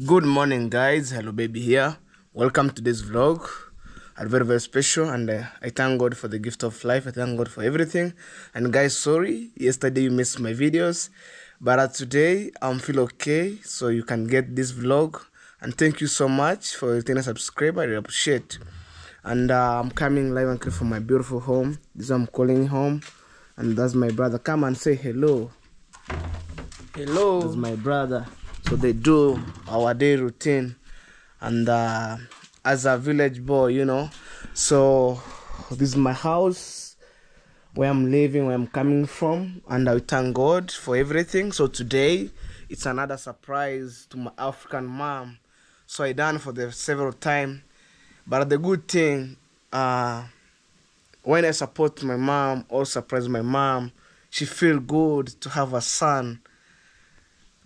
Good morning, guys. Hello, baby here. Welcome to this vlog. Very special, and I thank God for the gift of life. I thank God for everything. And guys, sorry, yesterday you missed my videos, but today I'm feel okay, so you can get this vlog. And thank you so much for hitting a subscribe. I really appreciate. And I'm coming live and clear from my beautiful home. This is I'm calling home, and that's my brother. Come and say hello. Hello. That's my brother. So they do our day routine, and as a village boy, you know, so this is my house where I'm living, where I'm coming from, and I thank God for everything. So today it's another surprise to my African mom. So I done for the several time, but the good thing, when I support my mom or surprise my mom, she feel good to have a son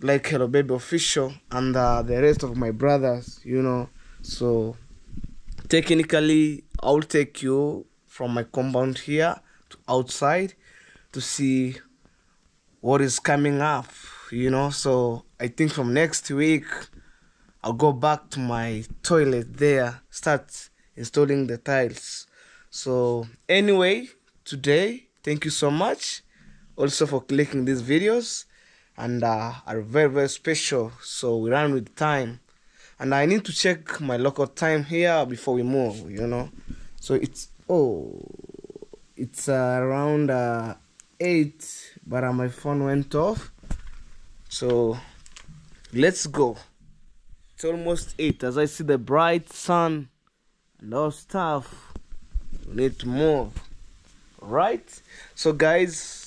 like Hello Baby Official and the rest of my brothers, you know. So technically I'll take you from my compound here to outside to see what is coming up, you know. So I think from next week I'll go back to my toilet there, start installing the tiles. So anyway, today, thank you so much also for clicking these videos, and are very special. So we run with time, and I need to check my local time here before we move, you know. So it's around 8, but my phone went off, so let's go. It's almost 8 as I see the bright sun and all stuff. We need to move, right? So guys,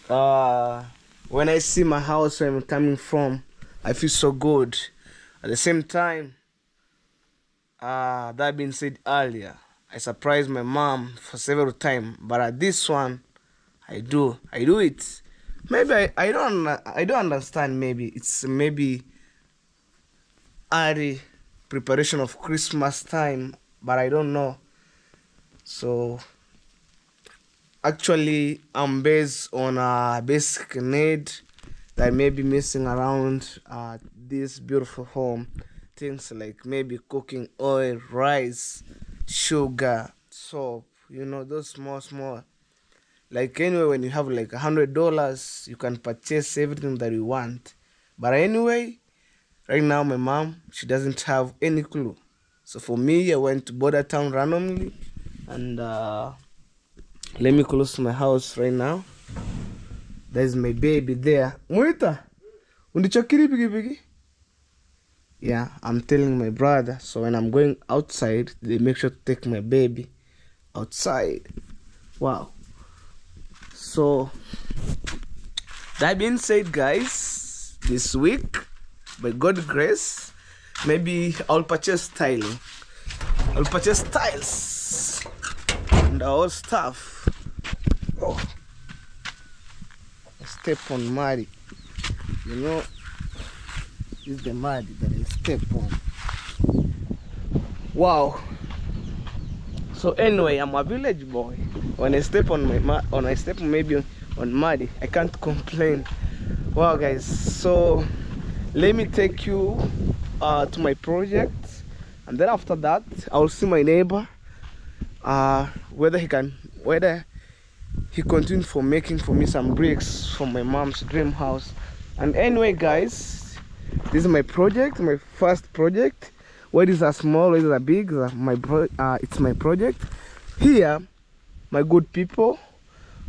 when I see my house where I'm coming from, I feel so good. At the same time, that being said earlier, I surprised my mom for several times, but at this one, I do it. Maybe I don't understand. Maybe it's early preparation of Christmas time, but I don't know. So actually, I'm based on a basic need that may be missing around this beautiful home. Things like maybe cooking oil, rice, sugar, soap, you know, those small. Like anyway, when you have like $100, you can purchase everything that you want. But anyway, right now my mom, she doesn't have any clue. So for me, I went to border town randomly, and let me close my house right now. There's my baby there. Muita, undichokiri pigi. Yeah, I'm telling my brother. So when I'm going outside, they make sure to take my baby outside. Wow. So that being said, guys, this week, by God's grace, maybe I'll purchase tiling. I'll purchase tiles and all stuff. Oh, I step on mud. You know, it's the mud that I step on. Wow. So anyway, I'm a village boy. When I step on maybe on mud, I can't complain. Wow, guys. So let me take you to my project, and then after that, I'll see my neighbor. Whether he continued for making for me some bricks for my mom's dream house. And anyway, guys, this is my project, my first project. Whether it's a small, whether it's a big, it's my project. Here, my good people,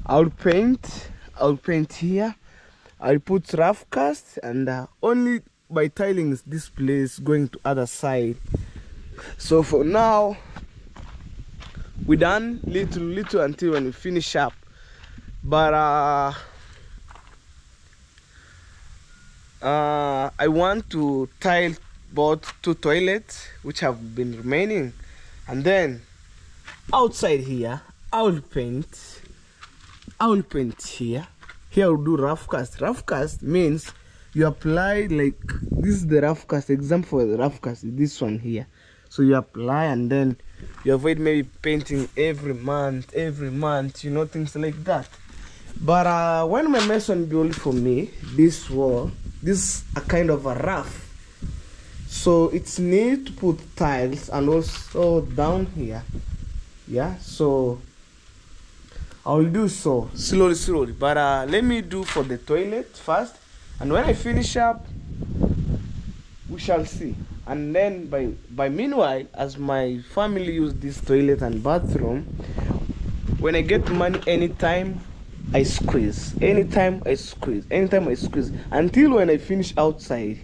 I'll paint here. I'll put rough cast, and only by tiling is this place going to other side. So for now, we done little until when we finish up. But I want to tile both 2 toilets which have been remaining, and then outside here I'll paint here. Here I'll do rough cast. Rough cast means you apply, like this is the rough cast example for the rough cast, this one here. So you apply, and then you avoid maybe painting every month, you know, things like that. But when my mason built for me this wall, this a kind of a rough, so it's need to put tiles and also down here. Yeah, so I'll do so slowly, but let me do for the toilet first, and when I finish up we shall see. And then by meanwhile, as my family use this toilet and bathroom, when I get money, anytime I squeeze until when I finish outside.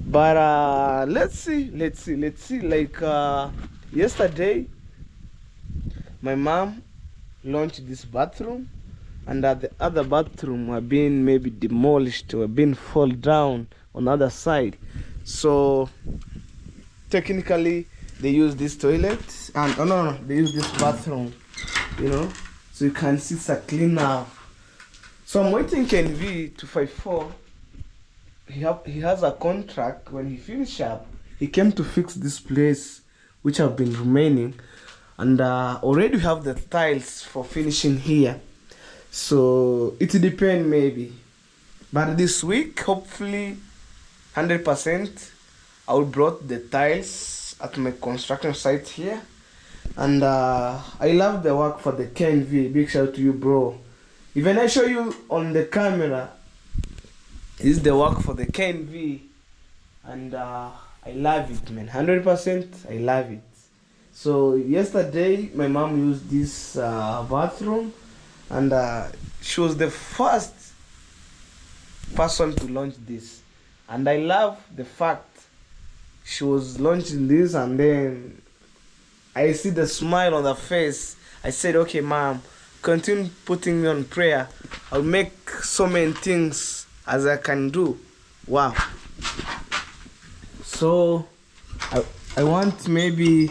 But let's see, like yesterday my mom launched this bathroom, and the other bathroom were being maybe demolished or being fall down on the other side. So technically they use this toilet and no, they use this bathroom, you know, so you can see it's a clean now. So I'm waiting KNV 254. He has a contract. When he finish up, he came to fix this place which have been remaining, and already we have the tiles for finishing here. So it depends maybe, but this week hopefully 100% I will brought the tiles at my construction site here. And I love the work for the KNV. Big shout out to you, bro. Even I show you on the camera, this is the work for the KNV, and I love it, man. 100% I love it. So yesterday my mom used this bathroom, and she was the first person to launch this, and I love the fact she was launching this, and then I see the smile on her face. I said, okay mom, continue putting me on prayer. I'll make so many things as I can do. Wow. So I want maybe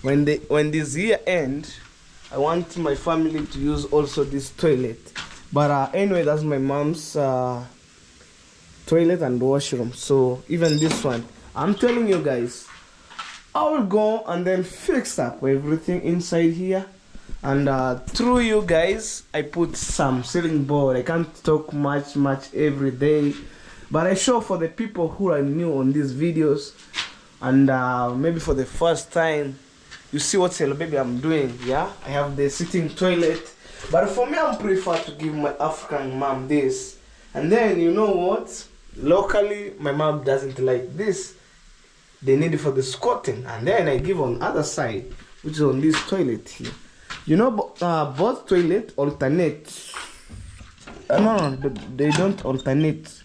when this year end, I want my family to use also this toilet. But anyway, that's my mom's toilet and washroom. So even this one, I'm telling you guys, I will go and then fix up everything inside here. And through you guys, I put some ceiling board. I can't talk much every day, but I show for the people who are new on these videos, and maybe for the first time you see what Hello Baby I'm doing. Yeah, I have the sitting toilet, but for me I prefer to give my African mom this. And then you know what, locally my mom doesn't like this, they need it for the squatting, and then I give on other side, which is on this toilet here. You know, both toilet alternate. No, they don't alternate.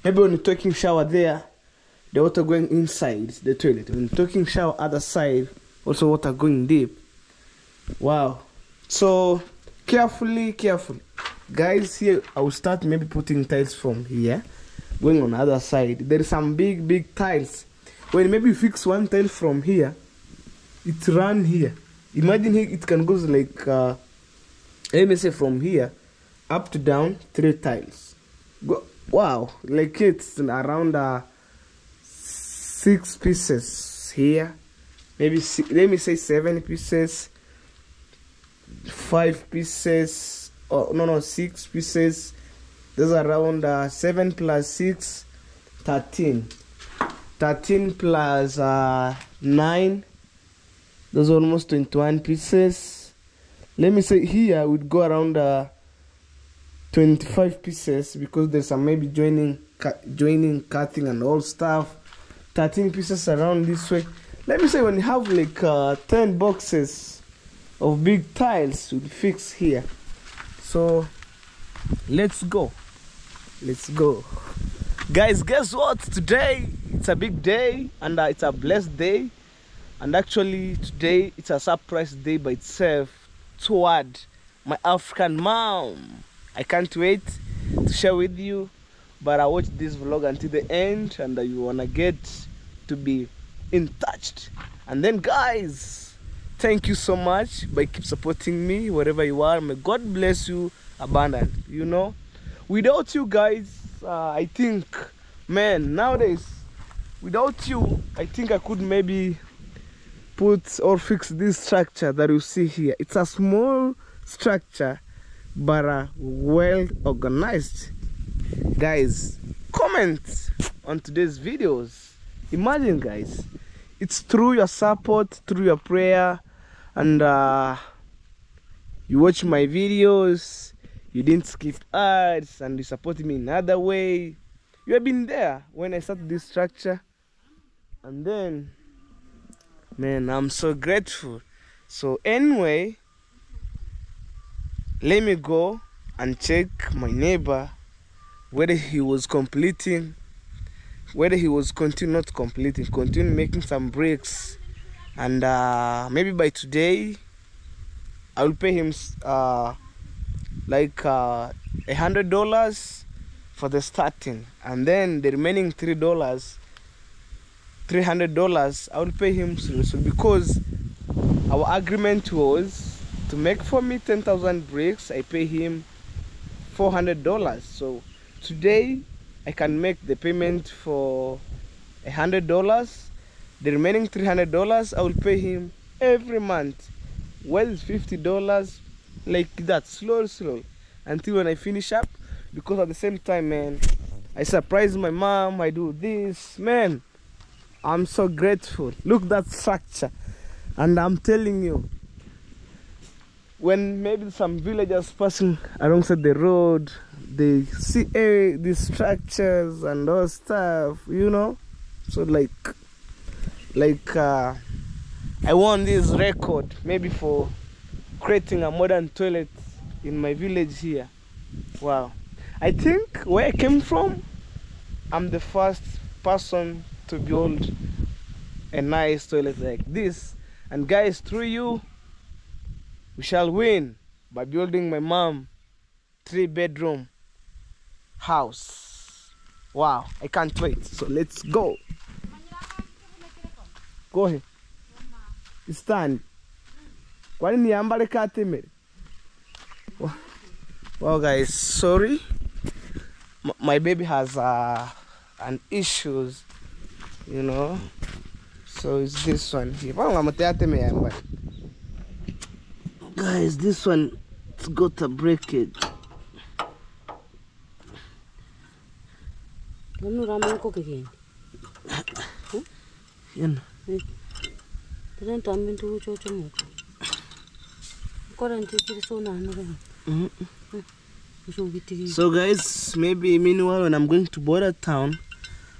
Maybe when you're taking shower there, the water going inside the toilet. When you're taking shower other side, also water going deep. Wow. So carefully, guys. Here I will start maybe putting tiles from here, going on the other side. There is some big tiles. When maybe you fix one tile from here, it run here. Imagine here it can go like let me say from here up to down 3 tiles. Wow, like it's around 6 pieces here, maybe let me say 7 pieces, 5 pieces, oh no 6 pieces. There's around 7 plus 6, 13 plus 9, those almost 21 pieces. Let me say here I would go around 25 pieces, because there's some maybe joining, cutting and all stuff. 13 pieces around this way. Let me say when you have like 10 boxes of big tiles to fix here. So let's go guys. Guess what, today it's a big day, and it's a blessed day. And actually today it's a surprise day by itself toward my African mom. I can't wait to share with you, but I watch this vlog until the end, and you wanna get to be in touch. And then guys, thank you so much by keep supporting me wherever you are. May God bless you abundant. You know, without you guys, I think, man, nowadays without you, I think I could maybe put or fix this structure that you see here. It's a small structure, but well organized. Guys, comment on today's videos. Imagine, guys, it's through your support, through your prayer, and you watch my videos, you didn't skip ads, and you support me in another way. You have been there when I started this structure, and then, man, I'm so grateful. So anyway, let me go and check my neighbor, whether he was completing, whether he was continue making some bricks, and maybe by today I will pay him like $100 for the starting, and then the remaining $300 I will pay him soon, because our agreement was to make for me 10,000 bricks. I pay him $400. So today I can make the payment for $100. The remaining $300 I will pay him every month. Well, it's $50, like that, slow until when I finish up. Because at the same time, man, I surprise my mom, I do this, man. I'm so grateful. Look that structure. And I'm telling you, when maybe some villagers passing alongside the road, they see these structures and all stuff, you know. So like I won this record maybe for creating a modern toilet in my village here. Wow. I think where I came from, I'm the first person to build a nice toilet like this. And guys, through you, we shall win by building my mom 3-bedroom house. Wow, I can't wait. So let's go. Go ahead. Stand. Well, guys, sorry. My baby has an issues, you know. So it's this one here. Guys, this one, it's got a breakage. So guys, maybe meanwhile when I'm going to border town,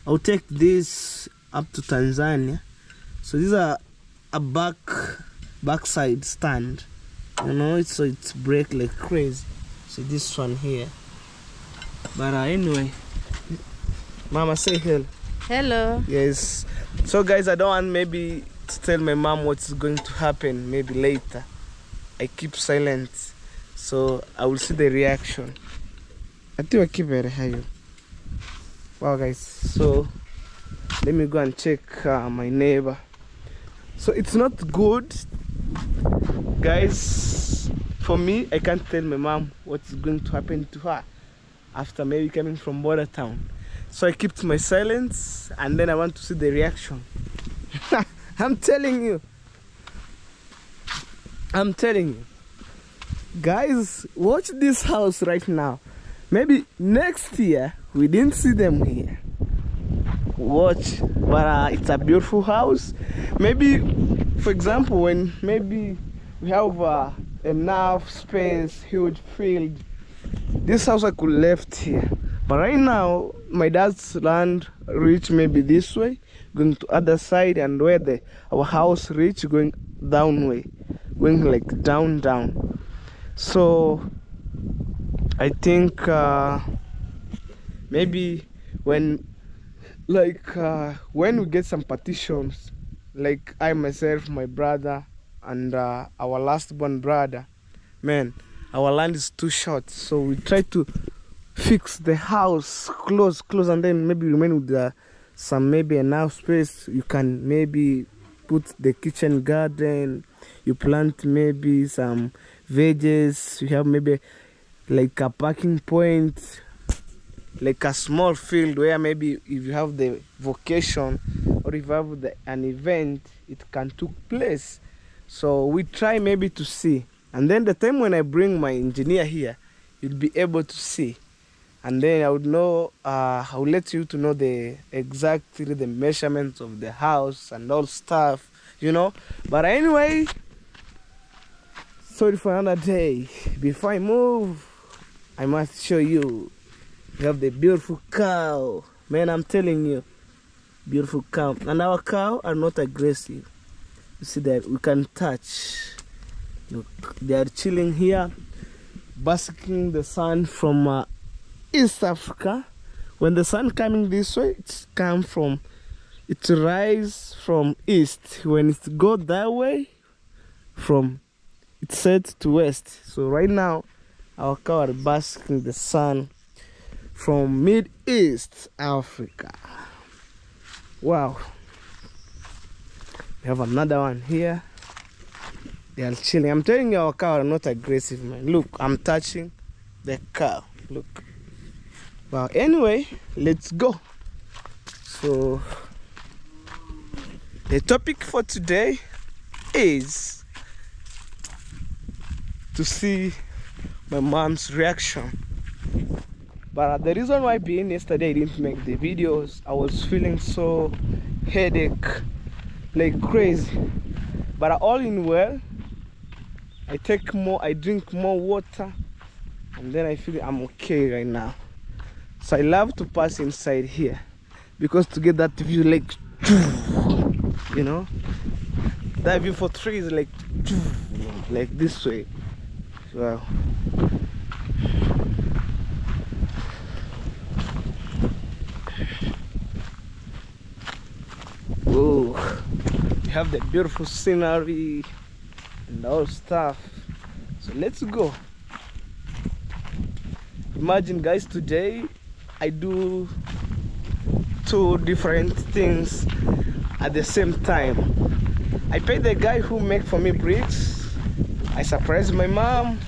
I'll take this up to Tanzania. So these are a backside stand, you know, so it's break like crazy. So this one here. But anyway, Mama, say hello. Hello. Yes. So guys, I don't want maybe to tell my mom what's going to happen maybe later. I keep silent, so I will see the reaction. I think I keep very high. Wow, guys. So let me go and check my neighbor. So it's not good, guys. For me, I can't tell my mom what's going to happen to her after maybe coming from border town. So I kept my silence, and then I want to see the reaction. I'm telling you. Guys, watch this house right now. Maybe next year we didn't see them here. Watch, but it's a beautiful house. Maybe, for example, when maybe we have enough space, huge field, this house I could left here. But right now, my dad's land reach maybe this way, going to other side, and where our house reach going down way, going like down. So I think maybe when we get some partitions, like I myself, my brother, and our last born brother, man, our land is too short, so we try to fix the house close, and then maybe remain with some maybe enough space. You can maybe put the kitchen garden, you plant maybe some veggies, you have maybe like a parking point, like a small field where maybe if you have the vocation or if you have an event, it can take place. So we try maybe to see, and then the time when I bring my engineer here, you'll be able to see. and then I would know, I will let you to know exactly the measurements of the house and all stuff, you know. But anyway, sorry for another day. Before I move, I must show you. We have the beautiful cow, man. I'm telling you, beautiful cow, and our cow are not aggressive. You see that we can touch. Look, they are chilling here, basking the sun from East Africa. When the sun coming this way, it rise from east. When it go that way, it sets to west. So right now, our cow are basking the sun from Mid-East Africa. Wow. We have another one here. They are chilling. I'm telling you, our cow are not aggressive, man. Look, I'm touching the cow. Look. Well, anyway, let's go. So, the topic for today is to see my mom's reaction. But the reason why being yesterday I didn't make the videos, I was feeling so headache, like crazy. But all in well, I drink more water, and then I feel I'm okay right now. So I love to pass inside here, because to get that view, like, you know, that view for trees, like this way. Wow. Whoa. We have the beautiful scenery and all stuff. So let's go. Imagine, guys, today I do 2 different things at the same time. I pay the guy who make for me bricks. I surprise my mom.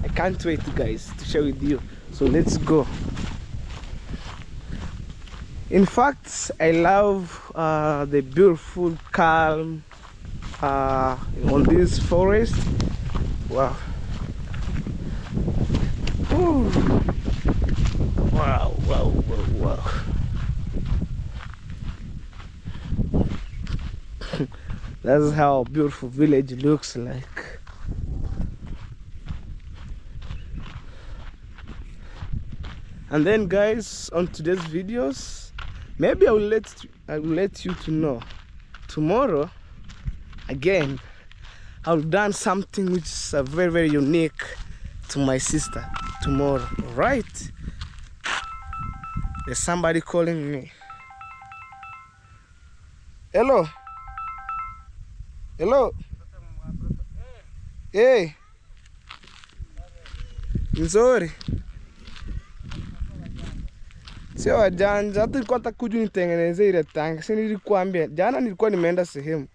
I can't wait, guys, to share with you. So let's go. In fact, I love the beautiful calm on this forest. Wow. Ooh. Wow, wow, wow, wow. That's how a beautiful village looks like. And then, guys, on today's videos, maybe I will let you to know tomorrow again I'll done something which is very, very unique to my sister tomorrow. Right? There's somebody calling me. Hello. Hello. Hey. Nzuri. Sio wajanja, hata nilikuwa nataka kuja nitengeneze ile tanki. Si nilikuambia jana nilikuwa nimeenda sehemu.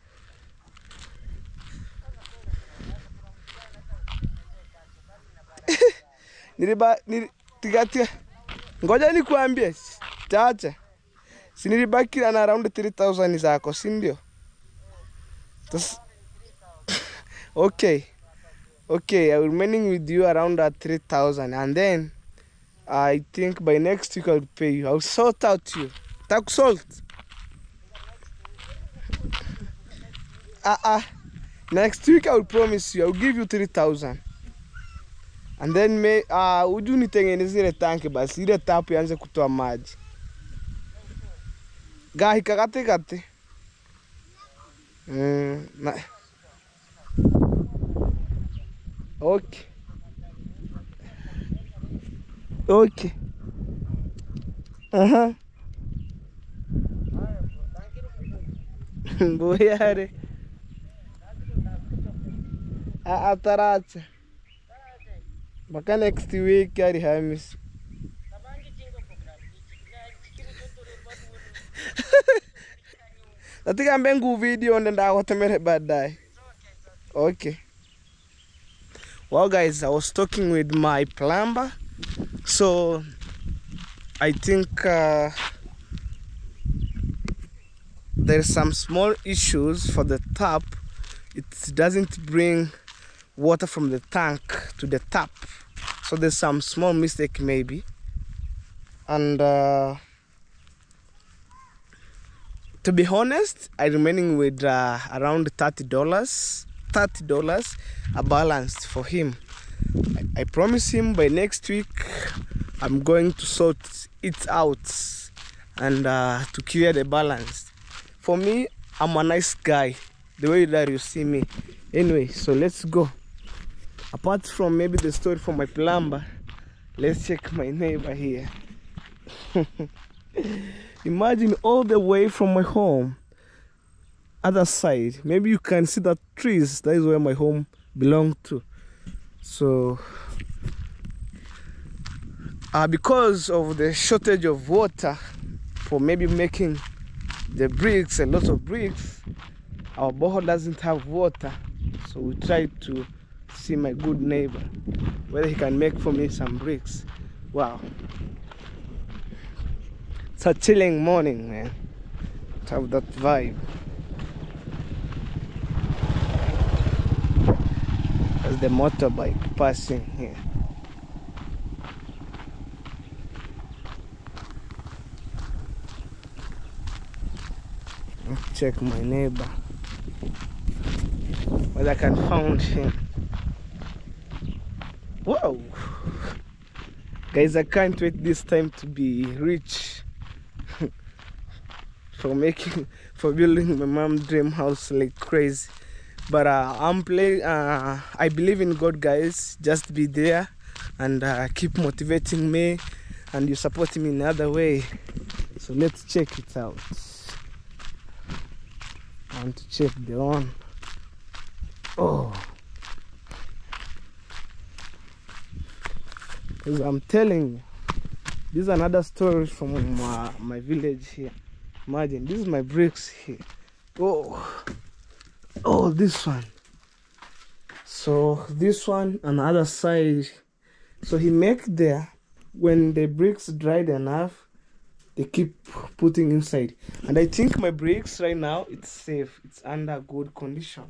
Tigatia. Ngoja nikuambie. Chacha. Si nilibaki na around 3,000 zako, si ndio? Okay. Okay, I will remaining with you around 3,000, and then I think by next week I'll pay you. I'll sort out you. Take salt. Next week I will promise you. I'll give you 3,000. And then uju nitengeneze ile tanki basi, ile tap ianze kutoa maji. Gahi kagate. Okay. Okay. Boyare. Ataracha. Maka next week ari hamis. Natika mbengu video ndenda watemere baadaye. Okay. Well, guys, I was talking with my plumber, so I think there's some small issues for the tap. It doesn't bring water from the tank to the tap, so there's some small mistake maybe. And to be honest, I'm remaining with around $30 a balance for him. I promise him by next week I'm going to sort it out and to clear the balance. For me, I'm a nice guy, the way that you see me. Anyway, so let's go. Apart from maybe the story from my plumber, let's check my neighbor here. Imagine all the way from my home, other side. Maybe you can see the trees. That is where my home belongs to. So because of the shortage of water for maybe making the bricks, a lot of bricks, our borehole doesn't have water. So we try to see my good neighbor whether he can make for me some bricks. Wow, it's a chilling morning, man, to have that vibe. There's the motorbike passing here. Let's check my neighbor, whether I can find him. Whoa, guys, I can't wait this time to be rich for building my mom's dream house like crazy. But I believe in God, guys. Just be there and keep motivating me, and you support me in another way. So let's check it out. I want to check the one. Oh, because I'm telling you, this is another story from my village here. Imagine, this is my bricks here. Oh, this one. So this one on the other side. So he make there, when the bricks dried enough, they keep putting inside. And I think my bricks right now, it's safe. It's under good condition.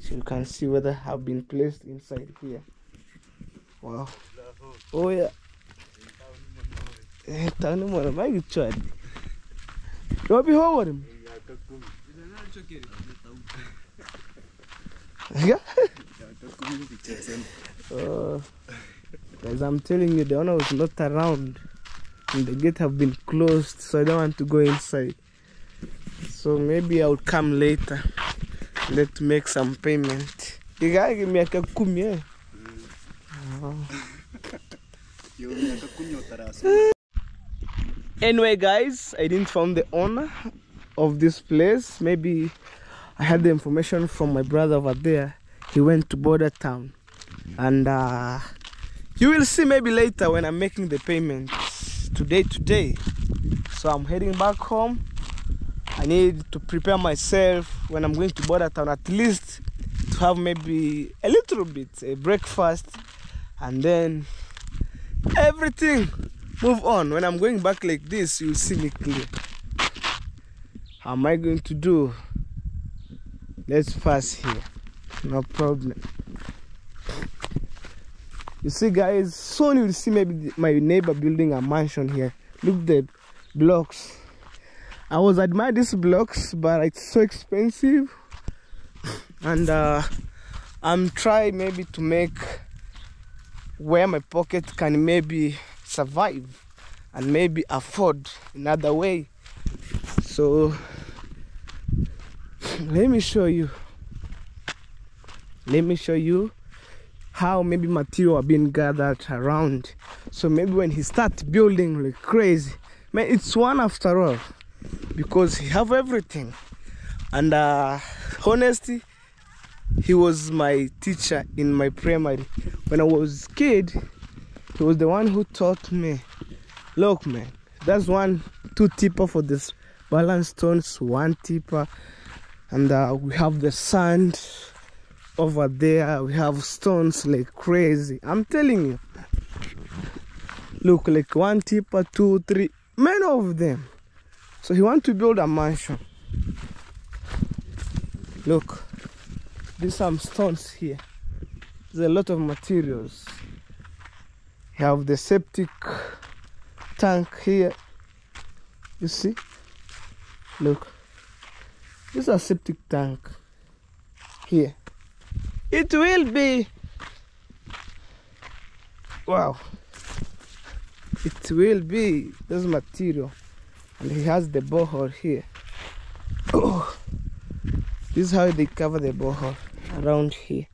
So you can see whether have been placed inside here. Wow. Oh yeah. Guys, I'm telling you, the owner was not around and the gate have been closed, so I don't want to go inside. So maybe I will come later. Let's make some payment. You guys give me a kakumi. Anyway, guys, I didn't find the owner of this place. Maybe I had the information from my brother over there. He went to border town, and you will see maybe later when I'm making the payment today. So I'm heading back home. I need to prepare myself when I'm going to border town, at least to have maybe a little bit a breakfast, and then everything move on. When I'm going back like this, you'll see me clear. How am I going to do? Let's pass here, no problem. You see, guys, soon you'll see maybe my neighbor building a mansion here. Look the blocks. I was admiring these blocks, but it's so expensive. And I'm trying maybe to make where my pocket can maybe survive and maybe afford another way. So let me show you how maybe material are being gathered around. So maybe when he starts building like crazy, man, it's one after all, because he have everything. And honestly, he was my teacher in my primary. When I was a kid, he was the one who taught me, look, man, that's 2 tipper for this balance stones, 1 tipper. And we have the sand over there. We have stones like crazy. I'm telling you. Look, like 1 tipper, 2, 3, many of them. So he wants to build a mansion. Look, there's some stones here. There's a lot of materials. You have the septic tank here. You see? Look. This is a septic tank here. It will be. Wow. It will be this material. And he has the borehole here. Oh. This is how they cover the borehole around here.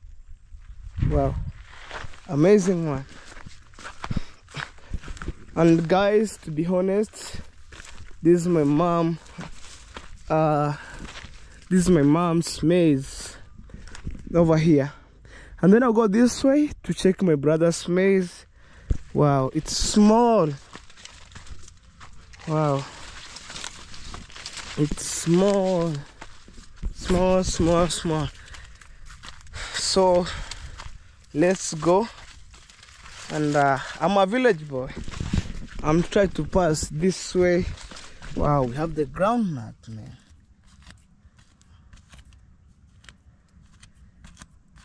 Wow. Amazing one. And guys, to be honest, this is my mom. This is my mom's maize over here. And then I'll go this way to check my brother's maize. Wow, it's small. Wow. It's small. Small, small, small. So let's go. And I'm a village boy. I'm trying to pass this way. Wow, we have the groundnut, man.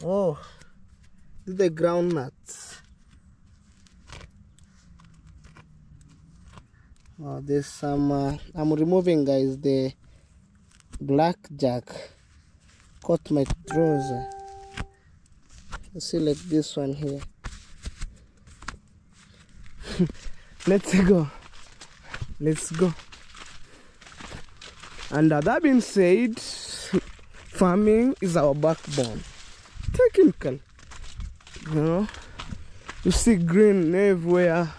Oh, this is the groundnuts. Oh, there's some. I'm removing, guys, the blackjack. Caught my trouser. You see, like this one here. Let's go. Let's go. And that being said, farming is our backbone. Technical, you know. You see green everywhere.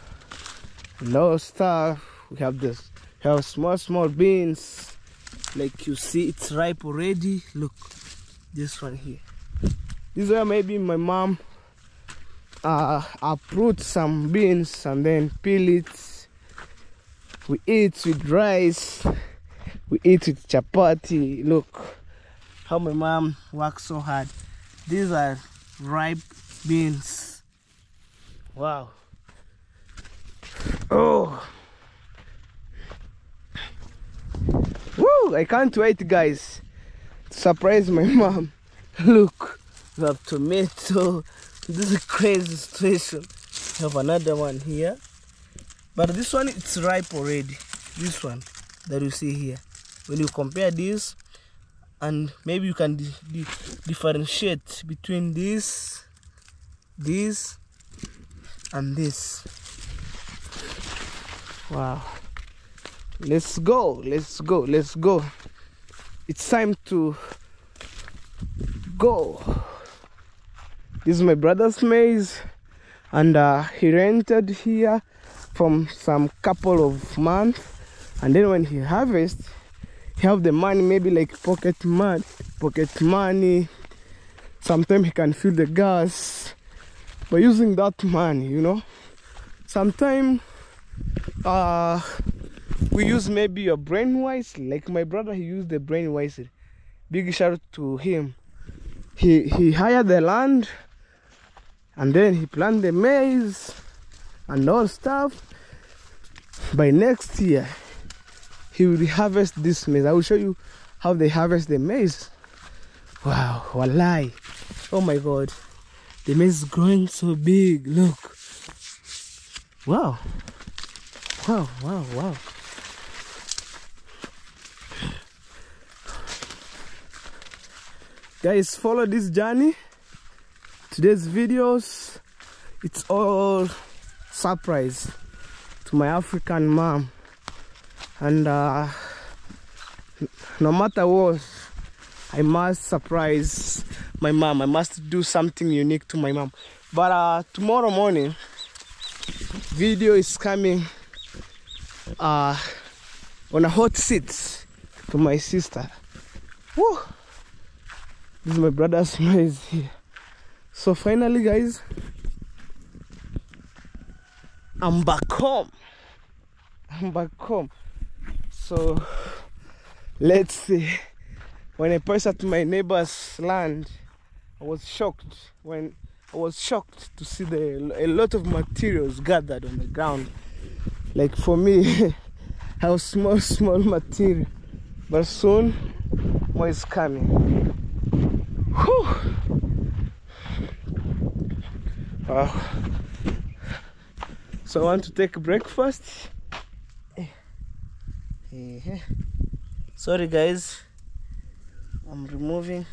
And all stuff. We have this. We have small beans. Like you see, it's ripe already. Look, this one here. This is where maybe my mom uproot some beans and then peel it. We eat with rice. We eat with chapati. Look how my mom works so hard. These are ripe beans. Wow. Oh. Woo! I can't wait, guys, to surprise my mom. Look, we have tomato. This is a crazy situation. We have another one here. But this one, it's ripe already. This one that you see here. When you compare this, and maybe you can differentiate between this, and this. Wow. Let's go. Let's go. Let's go. It's time to go. This is my brother's maize, and he rented here from some couple of months, and then when he harvests, he have the money, maybe like pocket money. Sometimes he can fill the gas by using that money, you know. Sometimes we use maybe your brain wisely. Like my brother, he used the brain wisely. Big shout out to him. He hired the land, and then he planted the maize and all stuff. By next year, he will harvest this maize. I will show you how they harvest the maize. Wow, wallahi. Oh my God. The maize is growing so big. Look. Wow. Wow, wow, wow. Guys, follow this journey. Today's videos, it's all surprise to my African mom. And no matter what, I must surprise my mom. I must do something unique to my mom. But tomorrow morning, video is coming on a hot seat to my sister. Woo! This is my brother's maize here. So finally, guys, I'm back home. I'm back home. So let's see. When I passed at my neighbor's land, I was shocked. To see a lot of materials gathered on the ground. Like for me, I have small material, but soon more is coming. Whew. So I want to take breakfast Sorry guys, I'm removing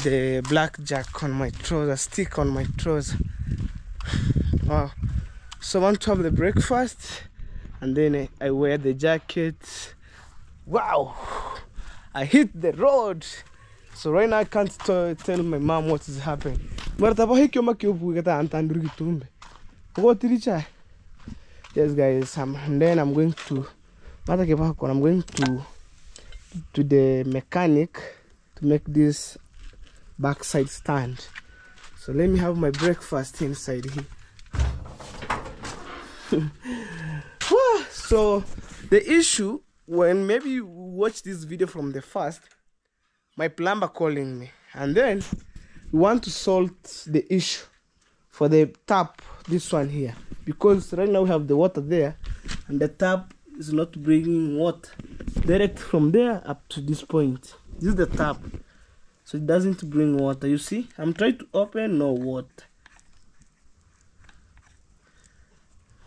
the blackjack on my trouser, stick on my trouser. Wow. So I want to have the breakfast and then I wear the jacket. Wow, I hit the road. So right now I can't tell my mom what is happening. Yes guys, and then I'm going to the mechanic to make this backside stand. So let me have my breakfast inside here. So the issue, when maybe you watch this video from the first, my plumber calling me, and then we want to solve the issue for the tap, this one here, because right now we have the water there and the tap is not bringing water direct from there up to this point. This is the tap, so it doesn't bring water. You see, I'm trying to open, no water.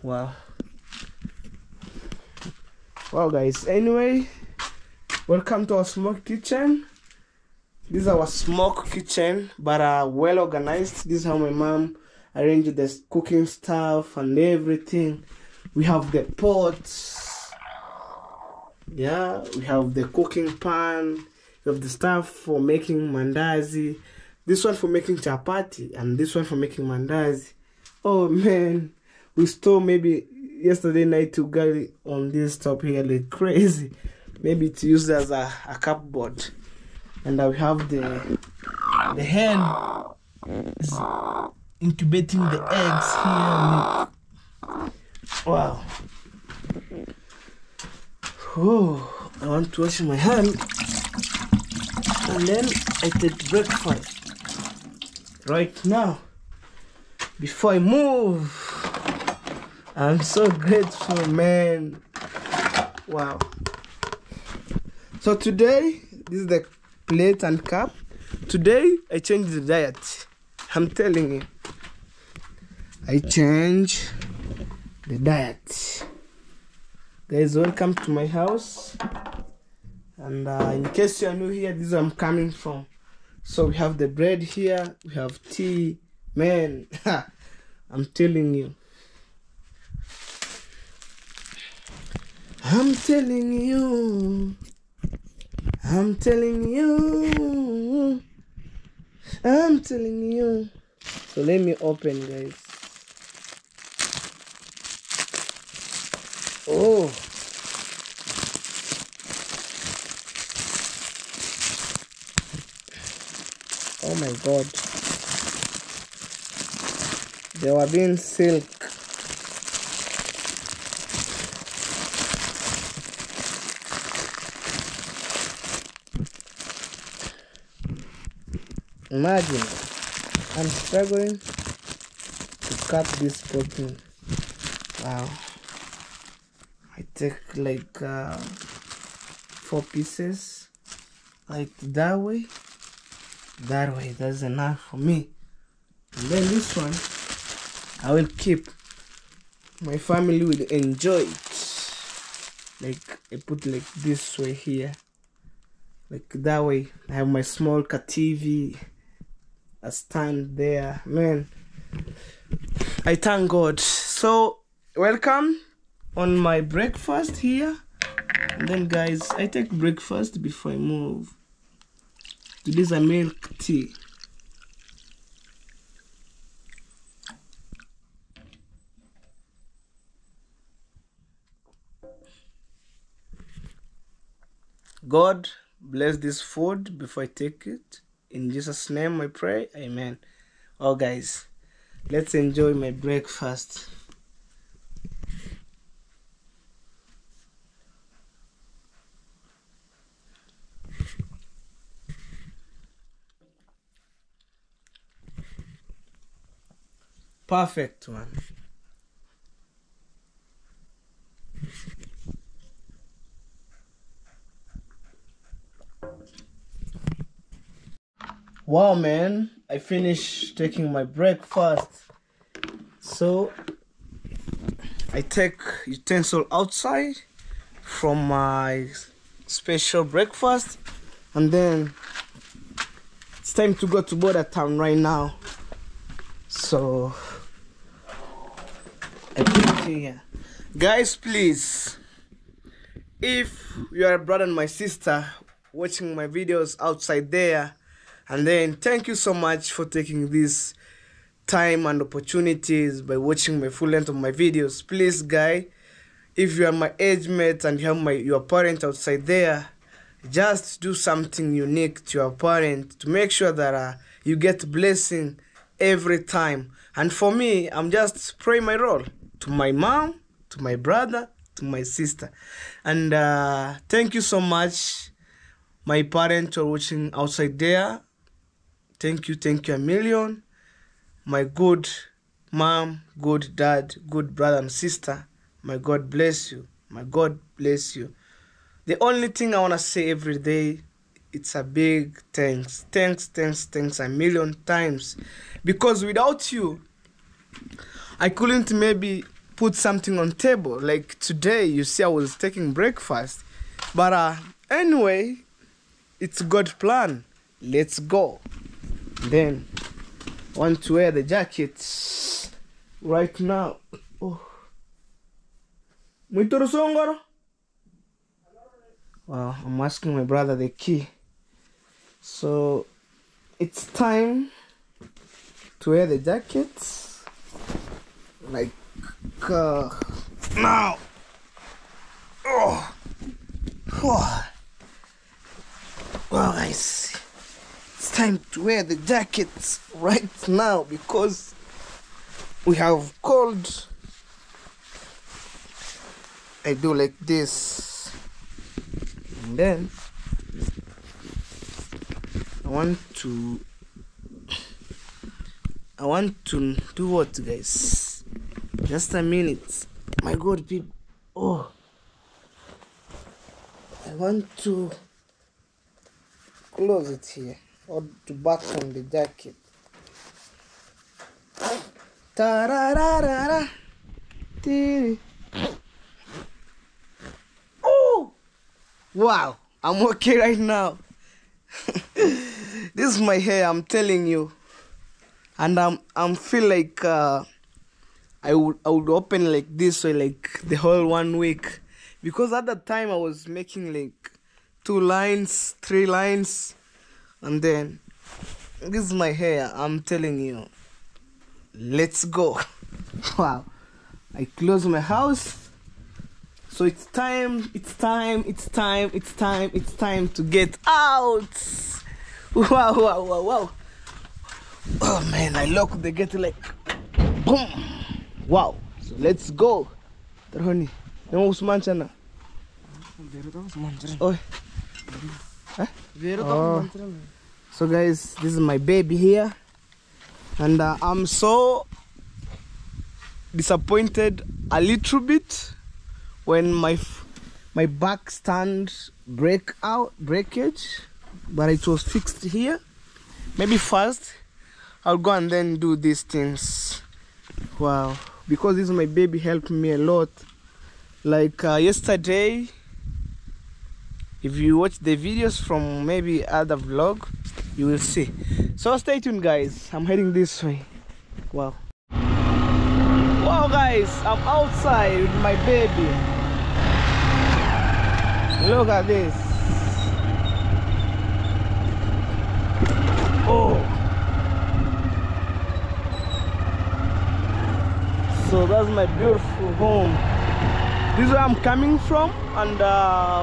Wow guys, anyway, welcome to our smoke kitchen. This is our smoke kitchen, but well organized. This is how my mom arranged the cooking stuff and everything. We have the pots, yeah, we have the cooking pan, we have the stuff for making mandazi, this one for making chapati, and this one for making mandazi. Oh man, we stole maybe yesterday night to get on this top here like crazy. Maybe it's used as a cupboard. And we have the hen is incubating the eggs here. Wow. Oh, I want to wash my hand and then I take breakfast right now before I move. I'm so grateful, man. Wow. So today, this is the plate and cup. Today I changed the diet. I'm telling you, I changed the diet. Guys, welcome to my house. And in case you are new here, this is where I'm coming from. So we have the bread here, we have tea. Man, I'm telling you. I'm telling you. I'm telling you. I'm telling you. So let me open, guys. Oh. Oh my God. They were being silk. Imagine, I'm struggling to cut this protein. Wow. I take like 4 pieces, like that way. That's enough for me. And then this one, I will keep. My family will enjoy it. Like I put like this way here, like that way. I have my small TV. A stand there, man. I thank God. So welcome on my breakfast here. And then guys, I take breakfast before I move. Today's a milk tea. God bless this food before I take it. In Jesus' name I pray, amen. Oh guys, let's enjoy my breakfast. Perfect one. Wow, man, I finished taking my breakfast. So I take utensil outside from my special breakfast, and then it's time to go to border town right now. So I put it here. Guys, please, if you are a brother and my sister watching my videos outside there, and then thank you so much for taking this time and opportunities by watching my full length of my videos. Please, guy, if you are my age mate and you have your parent outside there, just do something unique to your parent to make sure that you get blessing every time. And for me, I'm just playing my role to my mom, to my brother, to my sister. And thank you so much, my parents are watching outside there. Thank you a million. My good mom, good dad, good brother and sister, my God bless you. My God bless you. The only thing I want to say every day, it's a big thanks. Thanks a million times. Because without you, I couldn't maybe put something on table. Like today, you see I was taking breakfast. But anyway, it's God's plan. Let's go. Then, I want to wear the jacket right now. Oh. Wow, I'm asking my brother the key. So it's time to wear the jacket. Like now. Oh. Oh. Well, guys, it's time to wear the jacket right now because we have cold. I do like this, and then I want to do what, guys? Just a minute. My God, people. Oh, I want to close it here or to button the jacket. Ta-ra-ra-ra-ra. Oh, wow, I'm okay right now. This is my hair, I'm telling you, and I'm feel like I would open like this way like the whole 1 week, because at that time I was making like 2 lines, 3 lines, and then this is my hair. I'm telling you, let's go. Wow, I close my house. So it's time to get out. Wow. Oh man, I lock the gate like boom. Wow. So let's go. Terhoni. Nemo Usman chana. Oh. Oh. So guys, this is my baby here, and I'm so disappointed a little bit when my back stand breakage, but it was fixed here. Maybe first I'll go and then do these things. Wow, because this my baby helped me a lot. Like yesterday, if you watch the videos from maybe other vlog, you will see. So stay tuned, guys. I'm heading this way. Wow. Wow, guys, I'm outside with my baby. Look at this. Oh. So that's my beautiful home. This is where I'm coming from, and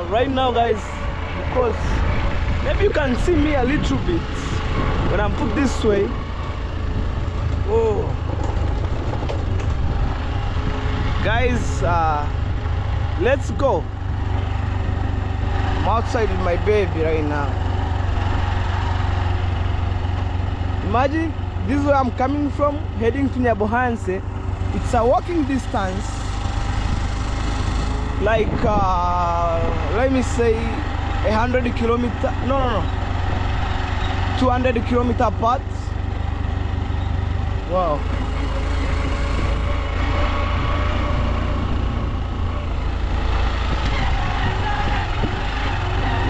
right now, guys, because maybe you can see me a little bit when I'm put this way. Oh. Guys, let's go. I'm outside with my baby right now. Imagine, this is where I'm coming from, heading to Nyabohanse. It's a walking distance, like let me say 100 kilometers. No, 200 kilometers apart. Wow.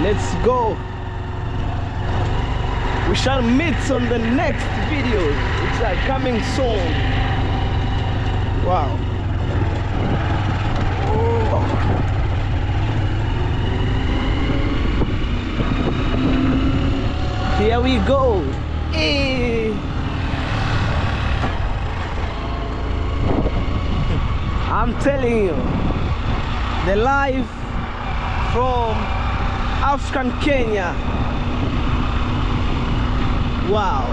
Let's go. We shall meet on the next video, which are coming soon. Wow. Oh. Here we go. Hey. I'm telling you, the life from African Kenya. Wow.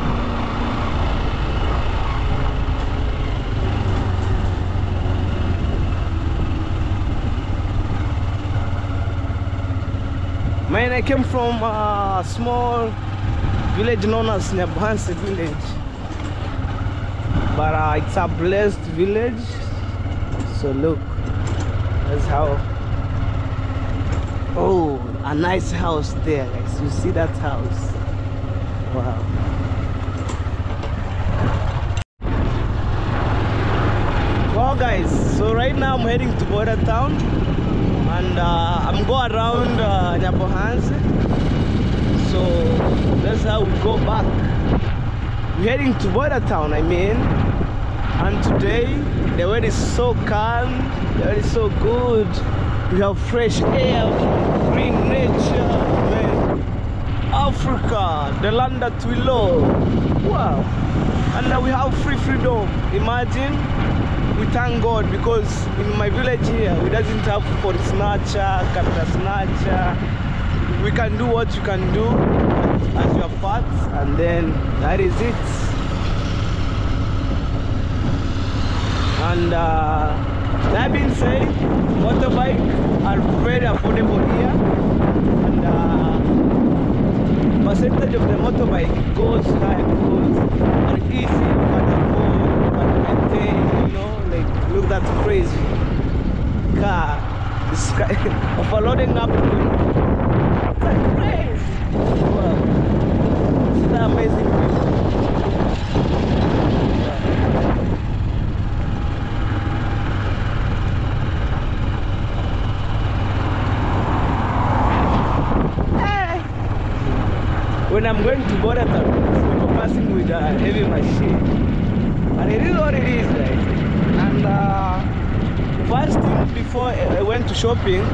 Man, I came from a small village known as Nyabuhansi village, but it's a blessed village. So look, that's how. Oh, a nice house there, guys. You see that house? Wow. Well, guys, so right now I'm heading to border town, and I'm going around Nyabuhansi. So that's how we go back. We're heading to border town, I mean. And today the weather is so calm, the weather is so good. We have fresh air, green nature, man. Africa, the land that we love. Wow. And now we have freedom. Imagine, we thank God, because in my village here we doesn't have for snatcher, camera snatcher. We can do what you can do as your part, and then that is it. And that being said, motorbike are very affordable here, and percentage of the motorbike goes high because are easy, you can afford, you can maintain, you know, like look that crazy car, this guy overloading up. That's crazy. Wow, this is amazing. When I'm going to border town, people passing with a heavy machine, and it is what it is, right? And first thing before I went to shopping,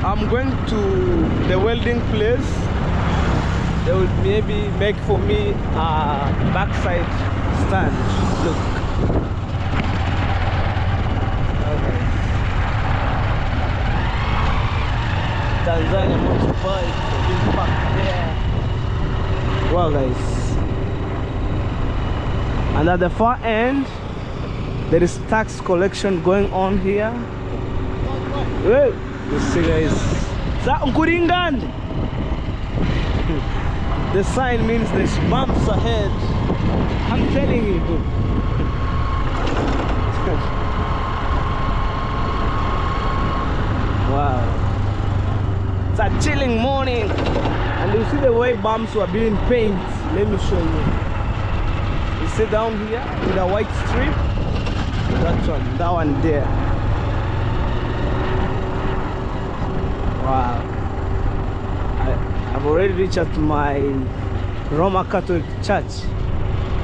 I'm going to the welding place. They will maybe make for me a backside stand. Look. Okay. Tanzania motorbike, big back there. Well, guys, and at the far end there is tax collection going on here. Hey, you see, guys, the sign means there's bumps ahead. I'm telling you. Wow, it's a chilling morning. And you see the way bumps were being painted. Let me show you. You see down here with a white strip. That one there. Wow. I've already reached out to my Roman Catholic church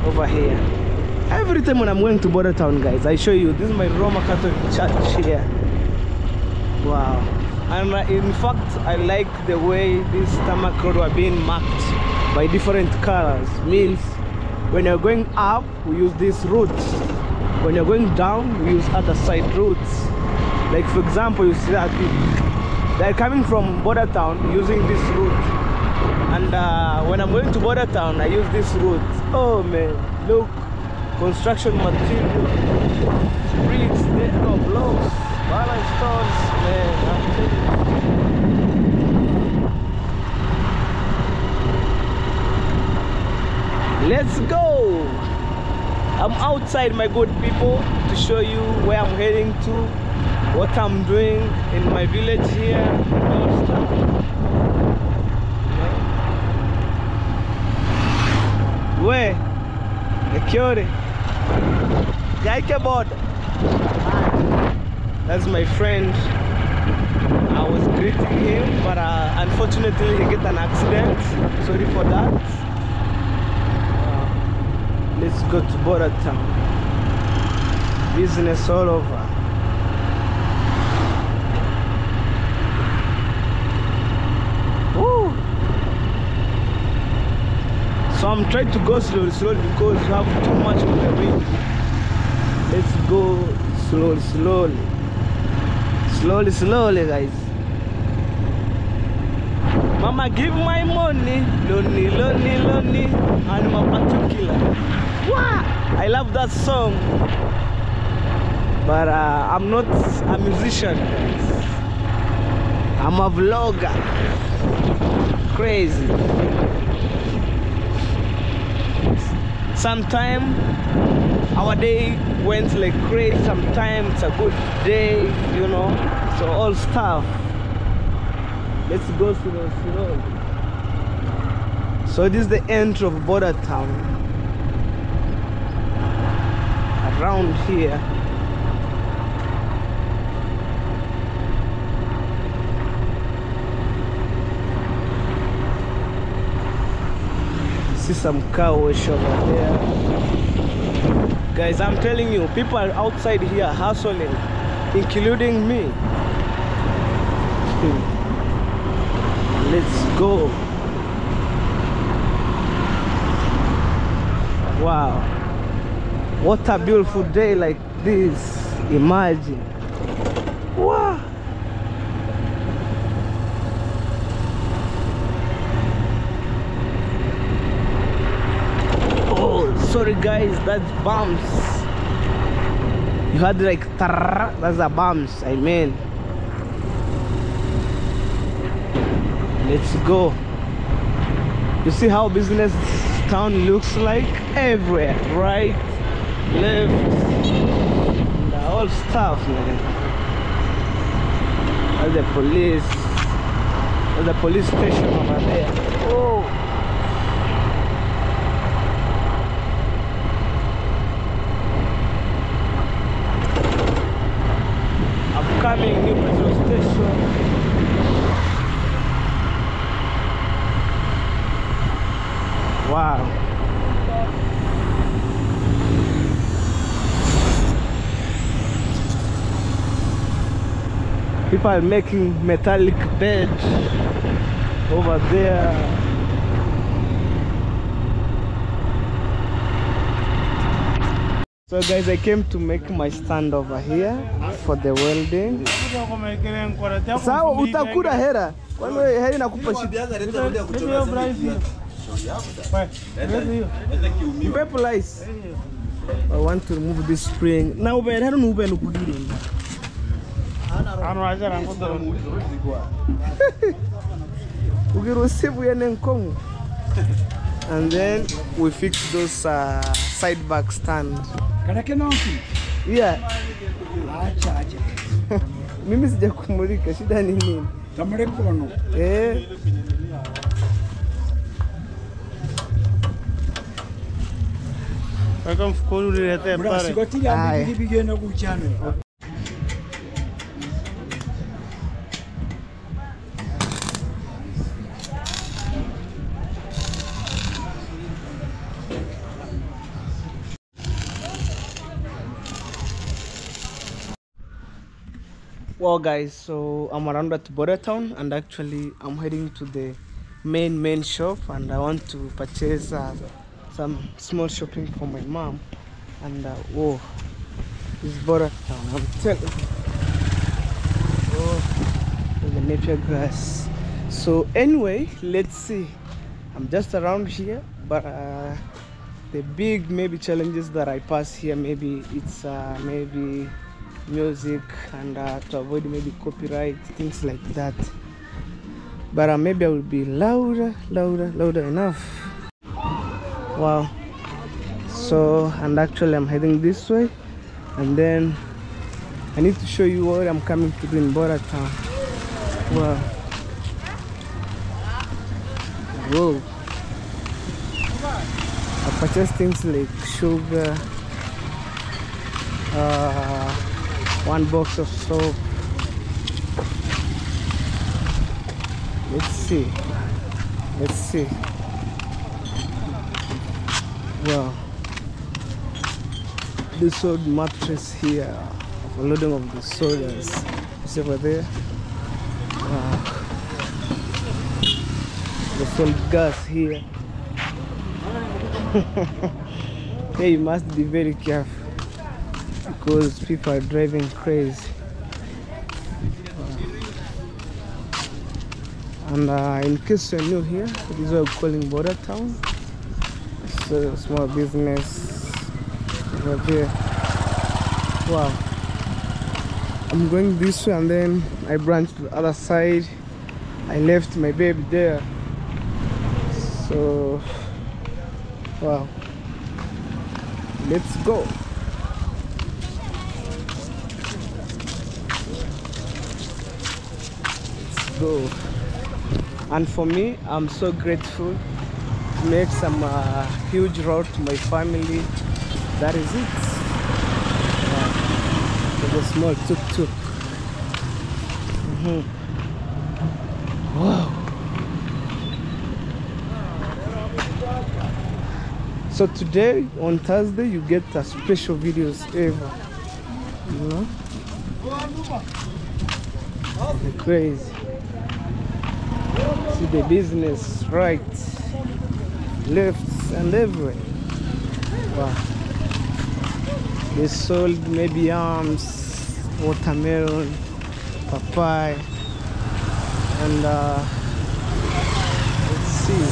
over here. Every time when I'm going to border town, guys, I show you. This is my Roman Catholic church here. Wow. And in fact, I like the way this tarmac road were being marked by different colors. Means when you're going up, we use these routes. When you're going down, we use other side routes. Like for example, you see that they're coming from border town using this route. And when I'm going to border town, I use this route. Oh man, look, construction material, bricks, blocks, balance stones, man. Let's go. I'm outside, my good people, to show you where I'm heading to, what I'm doing in my village here. Where? Ekiore. That's my friend I was greeting him, but unfortunately he get an accident. Sorry for that. Let's go to Border Town. Business all over. Woo. So I'm trying to go slowly because you have too much on the ring. Let's go slowly, guys. Mama, give my money, lonely, and my particular. Wow, I love that song, but I'm not a musician, guys. I'm a vlogger. Crazy. Sometimes our day went like crazy, sometimes it's a good day, you know, so all stuff. Let's go slow. So this is the entry of Border Town. Around here. See some car wash over there. Guys, I'm telling you, people are outside here hustling, including me. Let's go. Wow, what a beautiful day like this. Imagine. Wow. Oh, sorry guys, that's bumps. You had like tarrr, that's a bumps, I mean. Let's go. You see how business town looks like everywhere, right, left, and all stuff, man. That's the police. There's the police station over there. Oh, upcoming new petrol station. Wow. People are making metallic bed over there. So guys, I came to make my stand over here for the welding. Sawa utakula hera. Kwani heri nakupa shida. Lice. I want to remove this spring. Now I don't know when to put it in. And then we fix those side back stand. Yeah. Mimi sijakumulika, shida ni nini? Eh. Welcome school रहते हैं पर Well guys, so I'm around at Border Town and actually I'm heading to the main shop and I want to purchase some small shopping for my mom. And whoa, this Border Town, I'm telling you. Oh, the napier grass. So anyway, let's see. I'm just around here, but the big maybe challenges that I pass here, maybe it's maybe music and to avoid maybe copyright, things like that. But maybe I will be louder enough. Wow. So, and actually I'm heading this way, and then I need to show you what I'm coming to do in Border Town. Wow. Whoa. I purchased things like sugar, 1 box of soap, Let's see. Let's see. Wow. They sold mattress here. A loading of the soldiers. See over there? Wow. They sold gas here. Hey, you must be very careful because people are driving crazy. And in case you're new here, this is what we're calling Border Town. It's a small business over there. Wow. I'm going this way and then I branched to the other side. I left my baby there. So, wow. Let's go. Let's go. And for me, I'm so grateful to make some huge road to my family. That is it. With a small tuk-tuk. Wow. So today, on Thursday, you get the special videos ever. You know? They're crazy. See the business right, left, and everywhere. Wow. They sold maybe yams, watermelon, papaya, and let's see.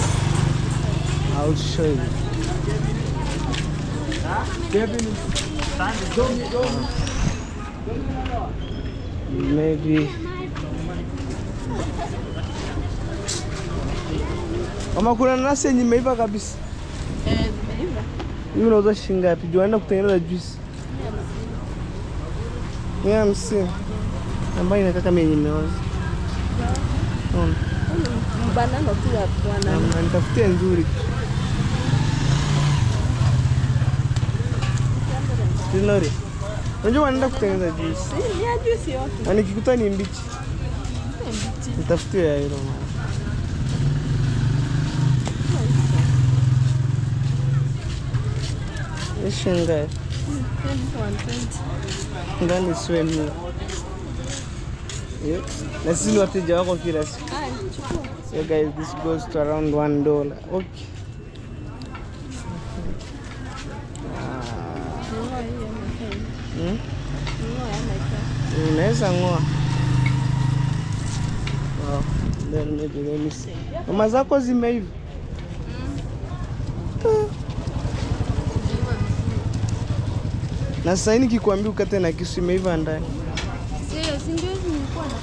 I'll show you. Maybe. Kama kuna nasi yenye imeiva kabisa. Zimeiva. Hiyo unauza shilingi ngapi? Juana kutengeneza juice. Yeah, msi. Ambayo inakaa kama yenye imeoza. Banana tu ya bwana. Nitafutie nzuri. Nzuri. Unajua wanaenda kutengeneza juice. Ya juice yote. Na nikikuta ni mbichi. Nitafutie ya hilo. Ishinga. Ndani swemi. Yeah. Na sisi wateja wako kila siku. So guys, this goes to around $1. Okay. Unaweza ngoa. Wow. Then maybe let me see. Mama zako zimeiva. Na sasa nikikwambia ukate na kisu imeiva ndani. Sio, si ndio nilikuwa na.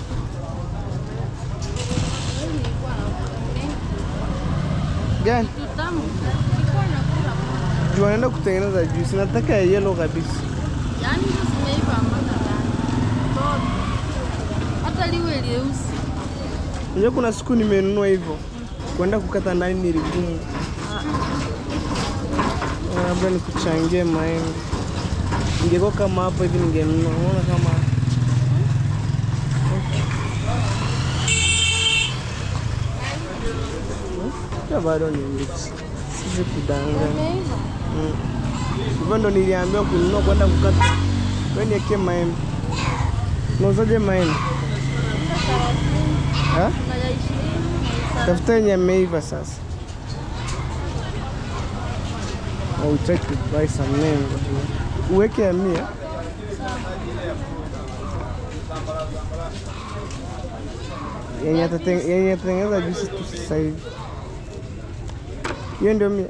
Gani? Tutamu. Nilikuwa nakula. Juu wanaenda kutengeneza juice. Nataka ya yellow kabisa. Yaani zimeiva amana ndani. Hata liwe leusi. Unajua kuna siku nimenunua hivyo. Kwenda kukata ndani ni vigumu. Labda nikuchangie maembe. Ingekuwa kama hapo hivi ningenunua. Unaona kama ya bado ni mbichi. Sisi kudanganya. Hivyo ndo niliambiwa kununua kwenda kukata. Wewe niwekee maembe. Unauzaje maembe? Ha? Tafuta yenye imeiva sasa. I will try to buy some mango. Uweke ya 100. Yenye atatengeneza juice tu sasa hivi. Hiyo ndio 100.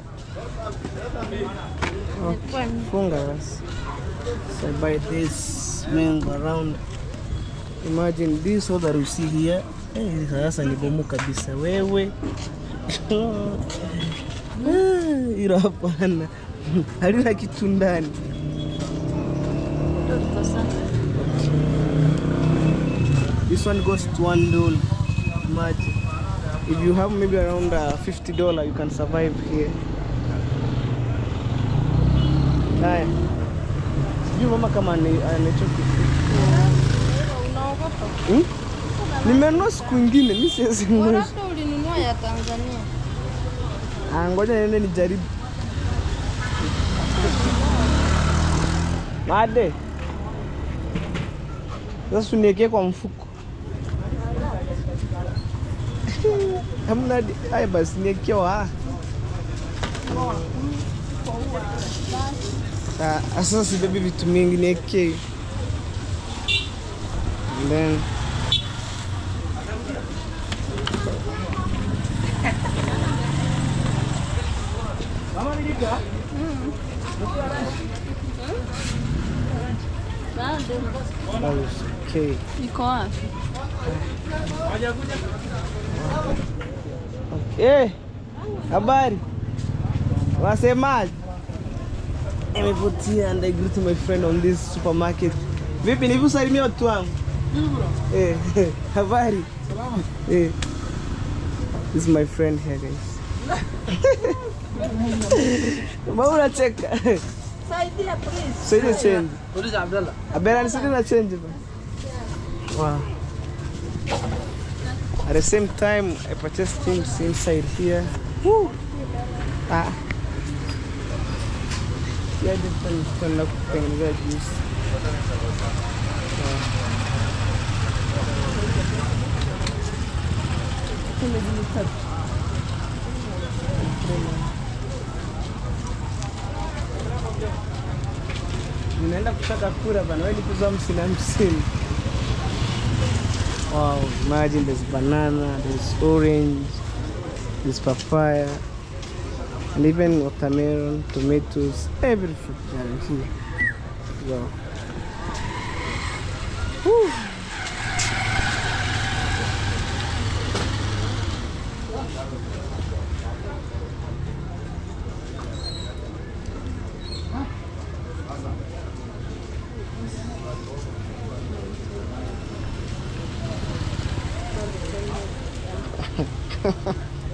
Okay. Funga basi. So I buy this mango around. Imagine this what you see here. Sasa ni bomu kabisa wewe. Ila hapana. Halina kitu ndani. This one goes to $1. Imagine. If you have maybe around $50, you can survive here. Haya. Sijui mama kama anachoki. Unaogopa? Nimenunua siku nyingine, mimi siwezi kununua. Labda ulinunua ya Tanzania. Ngoja niende nijaribu. Made. Sasa uniwekee kwa mfuko. Hamna haya basi niwekee wa. Sasa si baby vitu mingi niwekee. And then Mama nilika? Okay. Iko wapi? Okay. Habari. Wasemaje? Nimepotea and I greet my friend on this supermarket. Vipi nikusalimia watu wangu? Habari. Salama. This is my friend here, guys. Mbona unacheka? Saidia please. Saidia change. Uliza Abdalla. Abera nisaidia na change ba. Wow. At the same time, I purchased things inside here. Woo. Yeah, different kutengeneza juice. Ninaenda kushaka kura bana, wewe nikuza 50. Wow, imagine there's banana, there's orange, there's papaya, and even watermelon, tomatoes, every fruit here. Wow. Woo.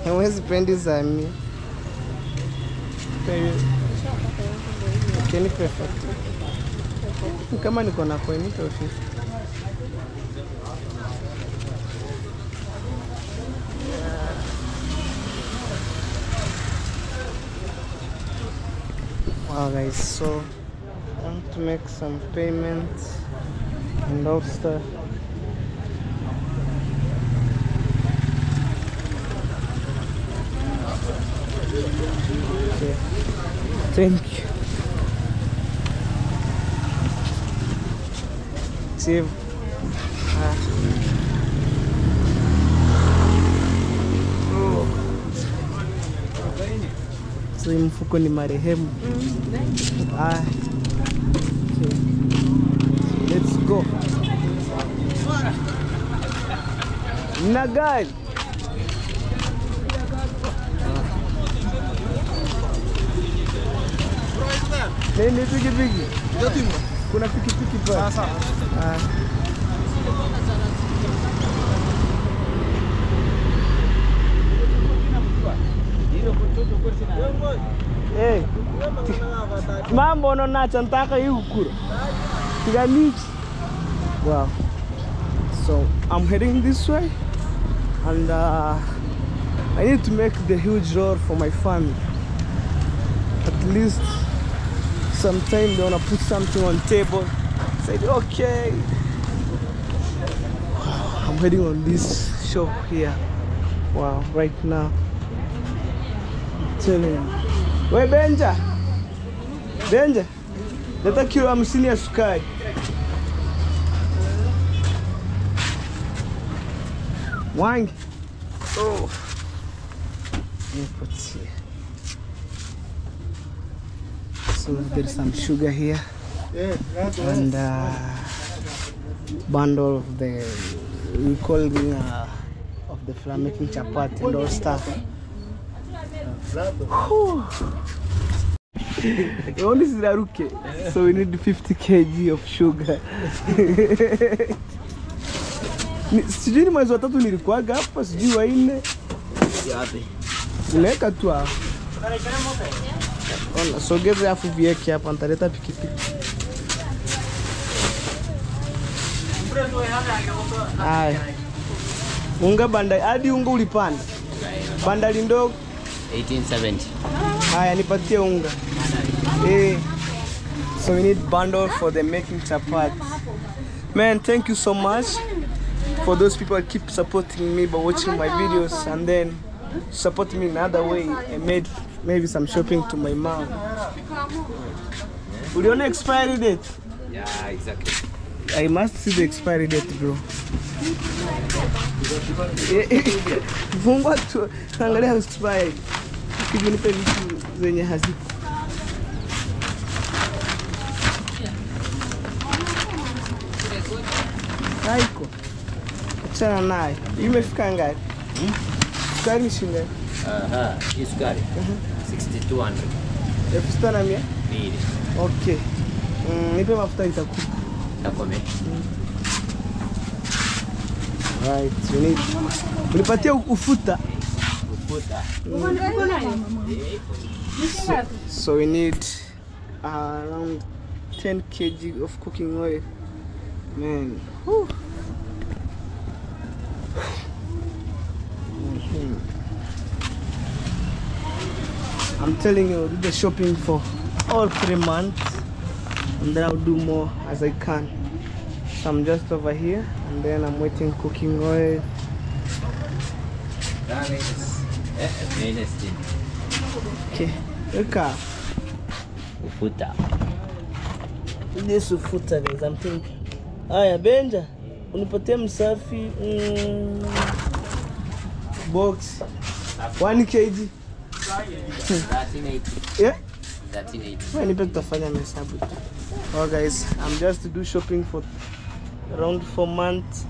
Where's Brandy Zami? Can you perfect? Kama niko na coin toshi. Wow guys, so I want to make some payments and all stuff. Okay. Thank you. Save. So mfuko ni marehemu. Okay. Let's go. Na gari. Ni pikipiki. Kuna pikipiki pale. Sasa. Hey. Mambo nacho nataka hii ukura. Tigamiki. Wow. So I'm heading this way and I need to make the huge road for my family. At least sometime they wanna put something on table. Said okay. I'm heading on this shop here. Wow, right now. I'm telling you. Wait, Benja. Benja. Leta kilo 50 ya sukari. Wangi. Oh. So there's some sugar here and bundle of the we call of the flour making chapati and all stuff. Only Ziraruke, so we need 50 kg of sugar. Sijui mwezi wa 3 nilikuwaga hapa, sijui wa 4. Yapi? Unaweka tu hapa. Ona sogeza afu vieke hapa, nitaleta pikipiki. Haya. Unga bandali, hadi unga ulipanda. Bandali ndogo 1870. Haya nipatie unga. So we need bundle for the making chapati. Man, thank you so much for those people that keep supporting me by watching my videos and then support me in another way. I made maybe some shopping to my mom. Would you want expiry date? Yeah, exactly. I must see the expiry date, bro. Fungwa tu, angalia expired. Kibunipe vitu zenye hazipo. Haiko. Achana naye. Imefika ngapi? Sukari shilingi? Hii sukari. 6200. Elfu na mia? Mbili. Okay. Nipe mafuta itakupa. Takome. Right, we need. Unipatia ufuta. Ufuta. So we need around 10 kg of cooking oil. Man. Whew. I'm telling you, do the shopping for all 3 months and then I'll do more as I can. So I'm just over here and then I'm waiting cooking oil. Okay, look up. Ufuta. This ufuta guys, I'm thinking. Aya Benja, unipatie msafi box 1 kg. 1380. Yeah? 1380. Why nipe tutafanya hesabu tu. Oh guys, I'm just to do shopping for around 4 months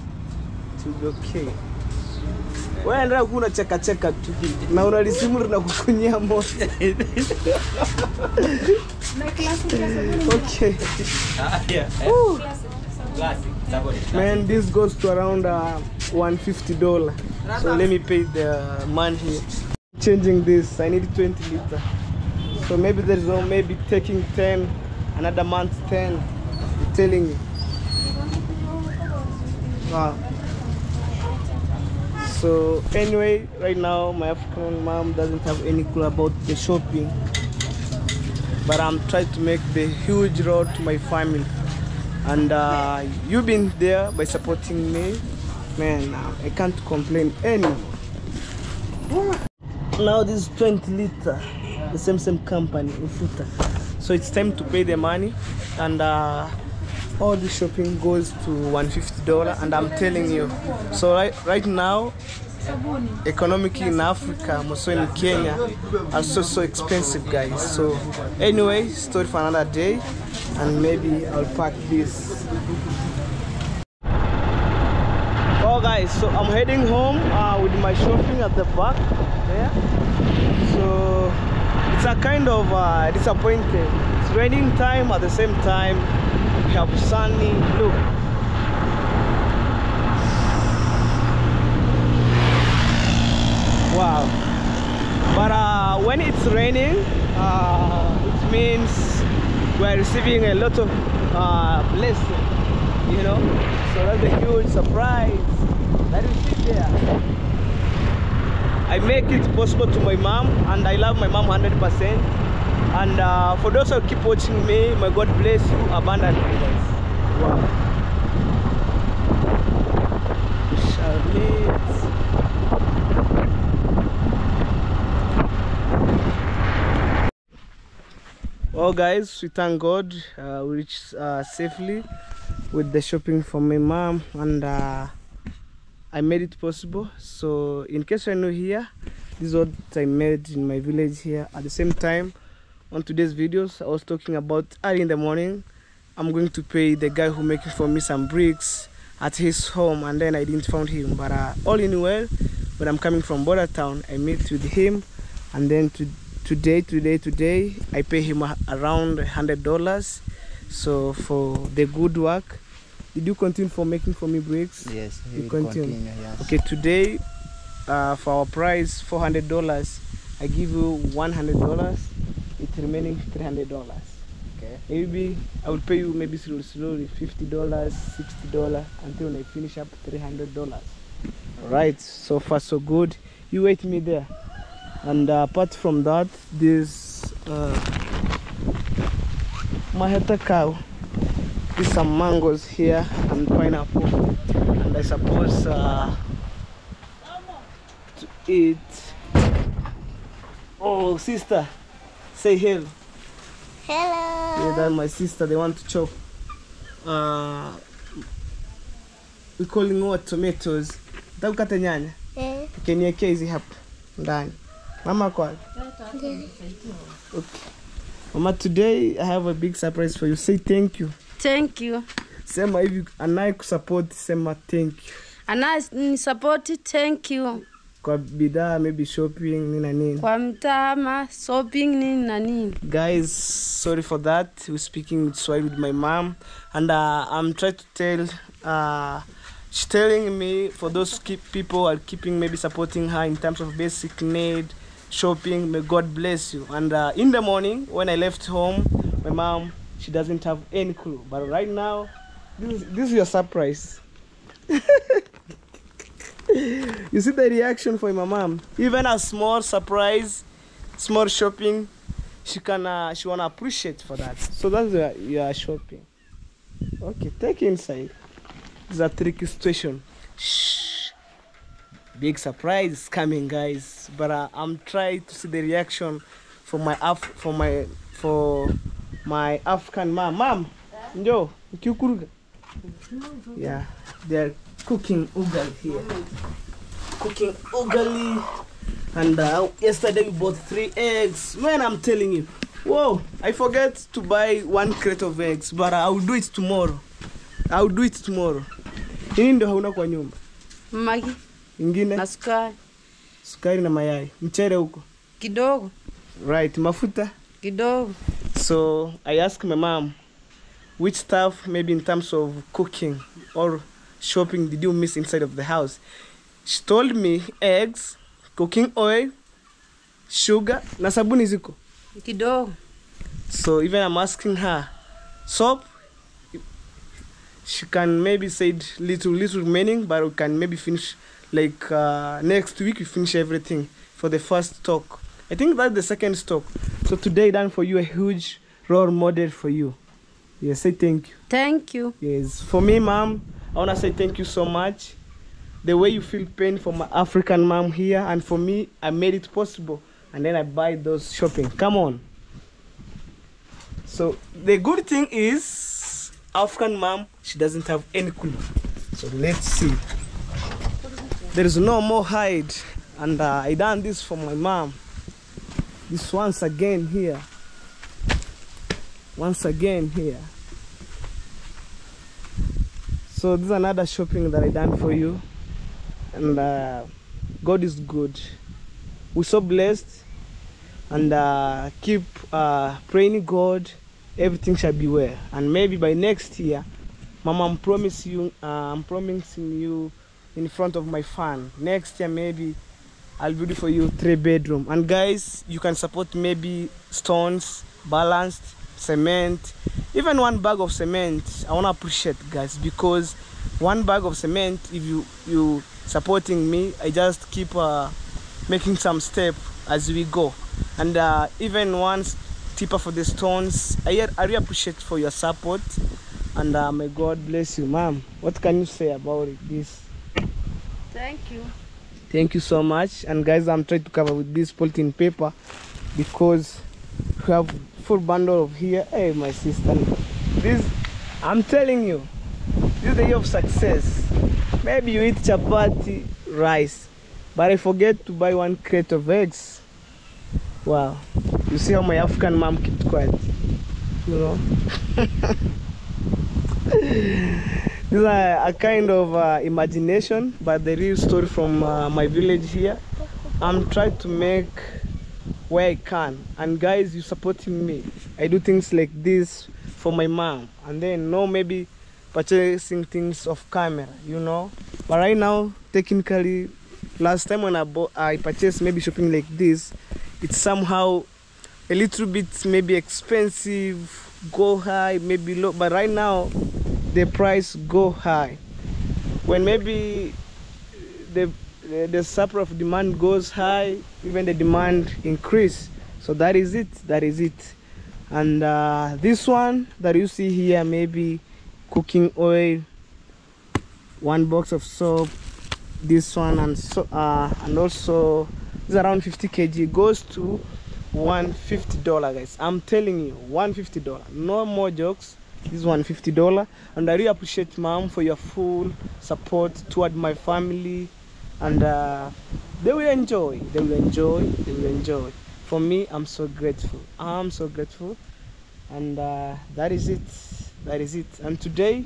to be okay. Wewe ndio kuna cheka tu na unalisimu na kukunyia moto. Okay. Yeah. Classic. Man, this goes to around $150. So let me pay the man here. Changing this, I need 20 liters. So maybe there's no, maybe taking 10, another month 10. I'm telling you. Wow. So anyway, right now my African mom doesn't have any clue about the shopping, but I'm trying to make the huge road to my family. And you've been there by supporting me, man. I can't complain anymore. Now this is 20 liters, the same company, Ufuta. So it's time to pay the money, and all the shopping goes to $150. And I'm telling you, so right now, economically in Africa, also in Kenya, are so expensive, guys. So anyway, story for another day, and maybe I'll pack this. Oh guys, so I'm heading home with my shopping at the back there. So it's a kind of disappointing. It's raining time, at the same time we have sunny. Look, wow. But when it's raining, it means we're receiving a lot of blessing, you know. So that's a huge surprise that you see there. I make it possible to my mom, and I love my mom 100%. And for those who keep watching me, may God bless you abundantly, guys. Wow. Well guys, we thank God we reached safely with the shopping for my mom, and I made it possible. So in case you're new here, this is what I made in my village here. At the same time, on today's videos, I was talking about early in the morning, I'm going to pay the guy who making for me some bricks at his home, and then I didn't find him. But all in well, when I'm coming from Border Town, I meet with him, and then today I pay him around $100. So for the good work. Did you continue for making for me bricks? Yes, you continue. Yes. Okay, today for our price $400, I give you $100. It's remaining $300. Okay. Maybe I will pay you maybe slowly $50, $60 until I finish up $300. Right, so far so good. You wait me there. And apart from that, this maheta cow. There's some mangoes here and pineapple, and I suppose to eat. Oh, sister, say hello. Hello. Yeah, that's my sister. They want to chop. We calling what tomatoes. Utakata nyanya. Ukiniwekea hizi hapa ndani. Mama kwa. Okay. Mama, today I have a big surprise for you. Say thank you. Thank you. Sema hivi anayekusupport sema thank you. Anayekusupport thank you. Kwa bidhaa, maybe shopping nini na nini. Kwa mtama shopping nini na nini. Guys, sorry for that. We're speaking Swahili with my mom, and I'm trying to tell she's telling me for those people who are keeping maybe supporting her in terms of basic need, shopping, may God bless you. And in the morning when I left home, my mom, she doesn't have any clue, but right now this is your surprise. You see the reaction for my mom. Even a small surprise, small shopping, she wanna appreciate for that. So that's your shopping. Okay, take it inside. It's a tricky situation. Shh. Big surprise is coming, guys. But I'm trying to see the reaction for my African mom. Mom, njo, ukikuruga. Yeah, they're cooking ugali here. Cooking ugali. And yesterday we bought 3 eggs. Man, I'm telling you. Whoa, I forget to buy 1 crate of eggs, but I'll do it tomorrow. Hii ndio hauna kwa nyumba. Magi. Ingine? Na sukari. Sukari na mayai. Mchere huko? Kidogo. Right, mafuta? Kidogo. So I asked my mom, which stuff maybe in terms of cooking or shopping did you miss inside of the house? She told me eggs, cooking oil, sugar, na sabuni ziko. Kidogo. So even I'm asking her, soap, she can maybe say little remaining, but we can maybe finish like next week we finish everything for the first stock. I think that's the second stock. So today done for you a huge role model for you. Yes, say thank you. Thank you. Yes, for me, mom, I wanna say thank you so much. The way you feel pain for my African mom here, and for me, I made it possible, and then I buy those shopping. Come on. So the good thing is, African mom, she doesn't have any clue. So let's see. There is no more hide, and I done this for my mom. This once again here. So this is another shopping that I done for you, and God is good. We're so blessed, and keep praying God. Everything shall be well, and maybe by next year, Mama, I'm promising you in front of my fan. Next year maybe I'll build for you 3-bedroom. And guys, you can support maybe stones, balanced, cement, even 1 bag of cement. I want to appreciate, guys, because 1 bag of cement, if you supporting me, I just keep making some step as we go. And even once tipper for the stones, I really appreciate for your support, and may God bless you. Mom, what can you say about this? Thank you. Thank you so much. And guys, I'm trying to cover with this polythene paper because we have full bundle of here. Hey, my sister, this, I'm telling you, this is the year of success. Maybe you eat chapati, rice, but I forget to buy 1 crate of eggs. Wow, you see how my African mom kept quiet, you know. This is a kind of imagination, but the real story from my village here. I'm trying to make where I can, and guys, you supporting me. I do things like this for my mom, and then maybe purchasing things off camera, you know. But right now, technically, last time when I purchased maybe shopping like this, it's somehow a little bit maybe expensive, go high, maybe low, but right now the price go high. When maybe the supply of demand goes high, even the demand increase. So that is it. That is it. And this one that you see here, maybe cooking oil, 1 box of soap, this one, and also it's around 50 kg, goes to $150, guys. I'm telling you, $150. No more jokes. This is $150, and I really appreciate mom for your full support toward my family, and they will enjoy. They will enjoy. They will enjoy. For me, I'm so grateful. I'm so grateful, and that is it. That is it. And today,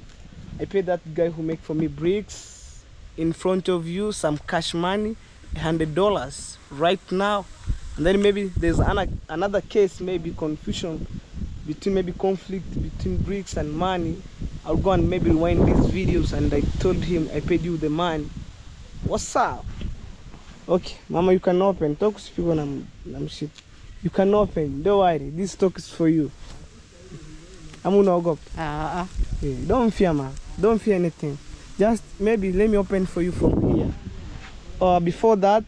I paid that guy who make for me bricks in front of you some cash money, $100 right now. And then maybe there's another case, maybe confusion between, maybe conflict between bricks and money. I'll go and maybe rewind these videos, and I told him I paid you the money. What's up? Okay, mama, you can open. Talk to people and I'm shit. You can open. Don't worry. This talk is for you. I'm gonna go. Yeah, don't fear, man. Don't fear anything. Just maybe let me open for you from here. Or before that,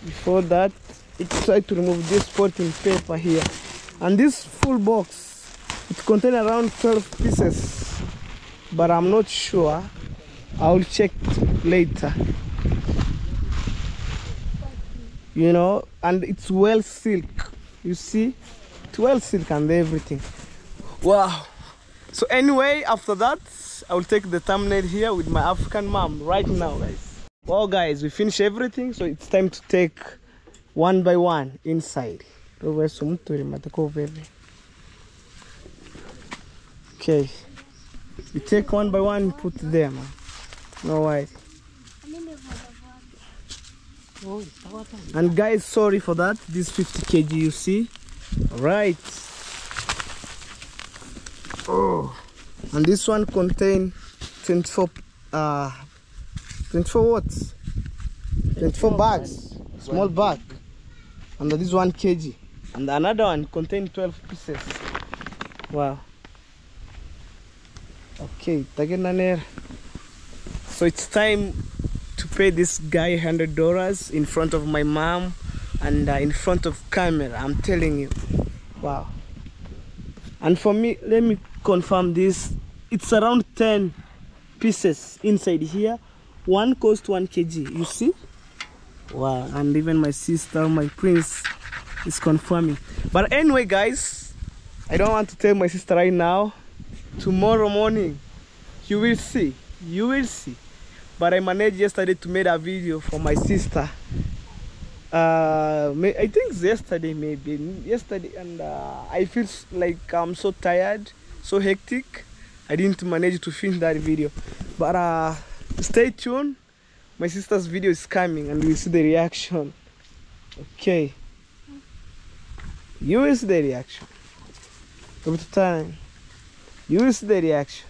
before that, try to remove this folding paper here. And this full box, it contains around 12 pieces, but I'm not sure. I'll check later. You know, and it's well silk. You see, it's well silk and everything. Wow. So anyway, after that, I will take the thumbnail here with my African mom right now, guys. Well, guys, we finished everything, so it's time to take one by one inside. Okay, you take one by one, put there, man. No worries. And guys, sorry for that. This 50 kg, you see, right? Oh, and this one contain 24 what? 24 bags, small bag. And this 1 kg, and another one contain 12 pieces. Wow. Okay, so it's time to pay this guy $100 in front of my mom and in front of camera. I'm telling you, wow. And for me, let me confirm this. It's around 10 pieces inside here. One costs 1 kg. You see? Wow. And even my sister, my prince, is confirming. But anyway, guys, I don't want to tell my sister right now. Tomorrow morning, you will see. You will see. But I managed yesterday to make a video for my sister. I think it's yesterday, maybe yesterday, and I feel like I'm so tired, so hectic. I didn't manage to finish that video. But stay tuned. My sister's video is coming, and we'll see the reaction. Okay. You will see the reaction. Over to time. You will see the reaction.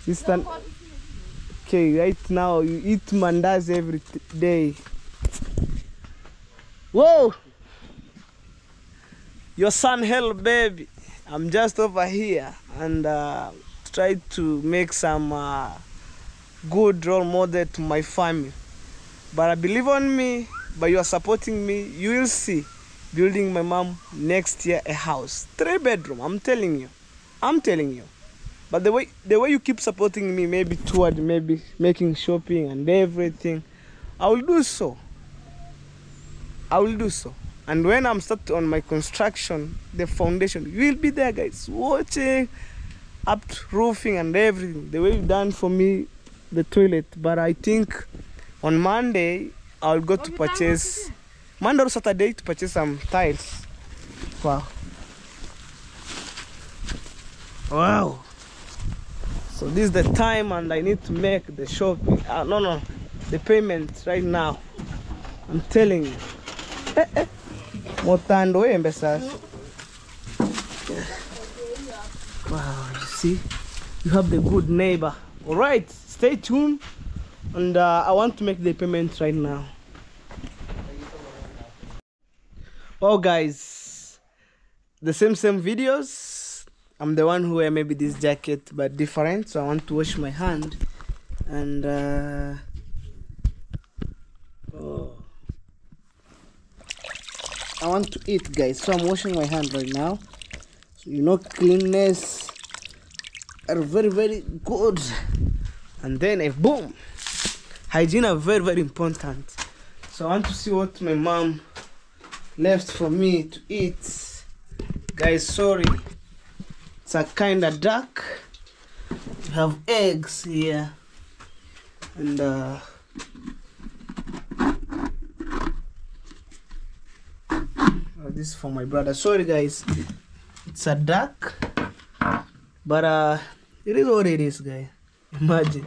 Sister. Okay, right now you eat mandazi every day. Whoa! Your son, hello, baby. I'm just over here and try to make some good role model to my family. But I believe on me, by you are supporting me, you will see building my mom next year a house, 3-bedroom. I'm telling you. I'm telling you. But the way you keep supporting me, maybe toward maybe making shopping and everything, I will do so. I will do so. And when I'm starting on my construction, the foundation, you will be there, guys, watching up roofing and everything. The way you've done for me, the toilet. But I think on Monday, I'll go to purchase, Monday or Saturday, to purchase some tiles. Wow. Wow. So this is the time, and I need to make the shopping. The payment right now. I'm telling you. Motando embesas. Wow, you see, you have the good neighbor. All right, stay tuned, and I want to make the payment right now. Well, guys, the same videos. I'm the one who wear maybe this jacket but different, so I want to wash my hand. And I want to eat, guys, so I'm washing my hand right now. So you know, cleanness are very, very good. And then boom, hygiene are very, very important. So I want to see what my mom left for me to eat. Guys, sorry, it's a kind of dark. We have eggs here, and this is for my brother. Sorry guys, it's a duck, but it is what it is, guys. Imagine.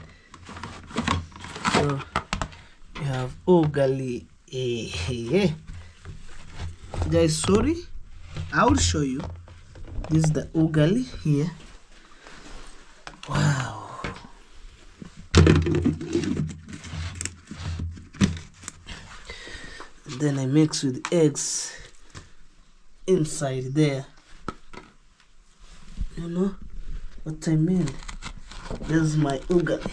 So we have ugali. Guys, sorry, I will show you. This is the ugali here. Wow. And then I mix with eggs inside there. You know what I mean? This is my ugali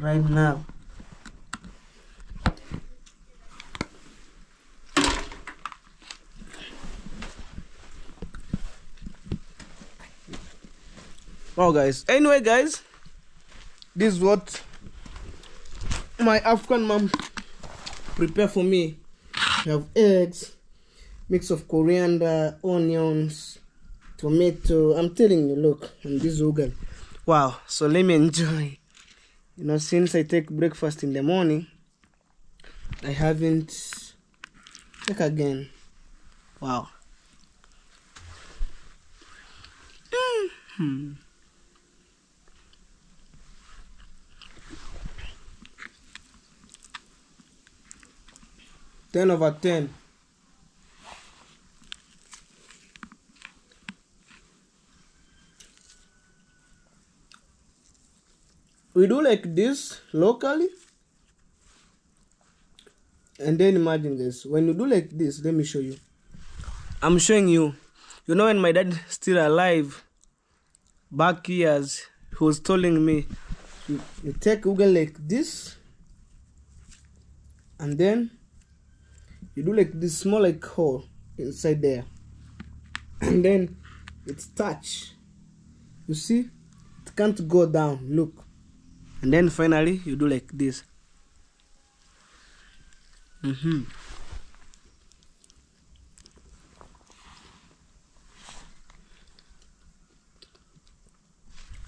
right now. Wow, guys. Anyway, guys, this is what my African mom prepared for me. We have eggs, mix of coriander, onions, tomato. I'm telling you, look, and this ugali. Wow. So let me enjoy. You know, since I take breakfast in the morning, I haven't take again. Wow. 10 over 10. We do like this locally, and then imagine this. When you do like this, let me show you. I'm showing you. You know, when my dad still alive, back years, he was telling me, you take ugali like this, and then you do like this small like hole inside there, and then it's touch. You see, it can't go down. Look, and then finally you do like this.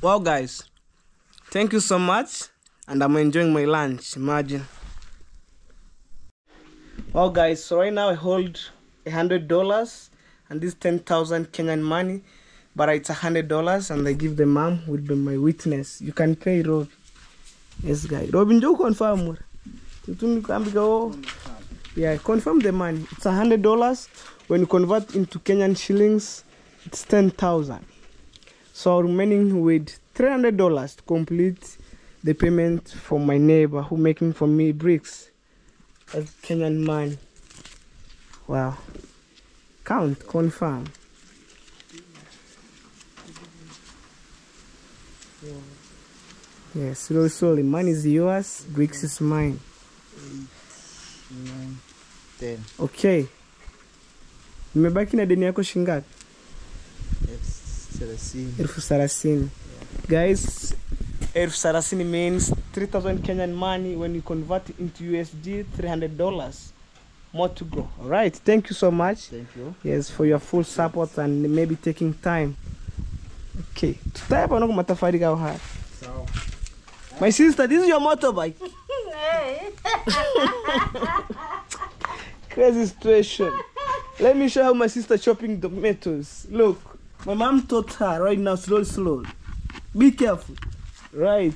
Wow, guys, thank you so much, and I'm enjoying my lunch. Imagine. Well, guys, so right now I hold $100, and this 10,000 Kenyan money, but it's $100, and I give the mom will be my witness. You can pay Rob. Yes, guys. Robin, do confirm. Yeah, confirm the money. It's $100. When you convert into Kenyan shillings, it's 10,000. So remaining with $300 to complete the payment for my neighbor who making for me bricks. That's Kenyan money. Wow. Count, confirm. Yes, slowly. Money is yours, bricks is mine. 8, 9, 10. Okay. Nimebaki na deni yako shingapi? $30,000. Guys, $30,000 means 3,000 Kenyan money. When you convert it into USD, $300. More to go. All right. Thank you so much. Thank you. Yes, for your full support and maybe taking time. Okay. My sister, this is your motorbike. Crazy situation. Let me show how my sister chopping tomatoes. Look, my mom taught her right now, slow. Be careful. Right.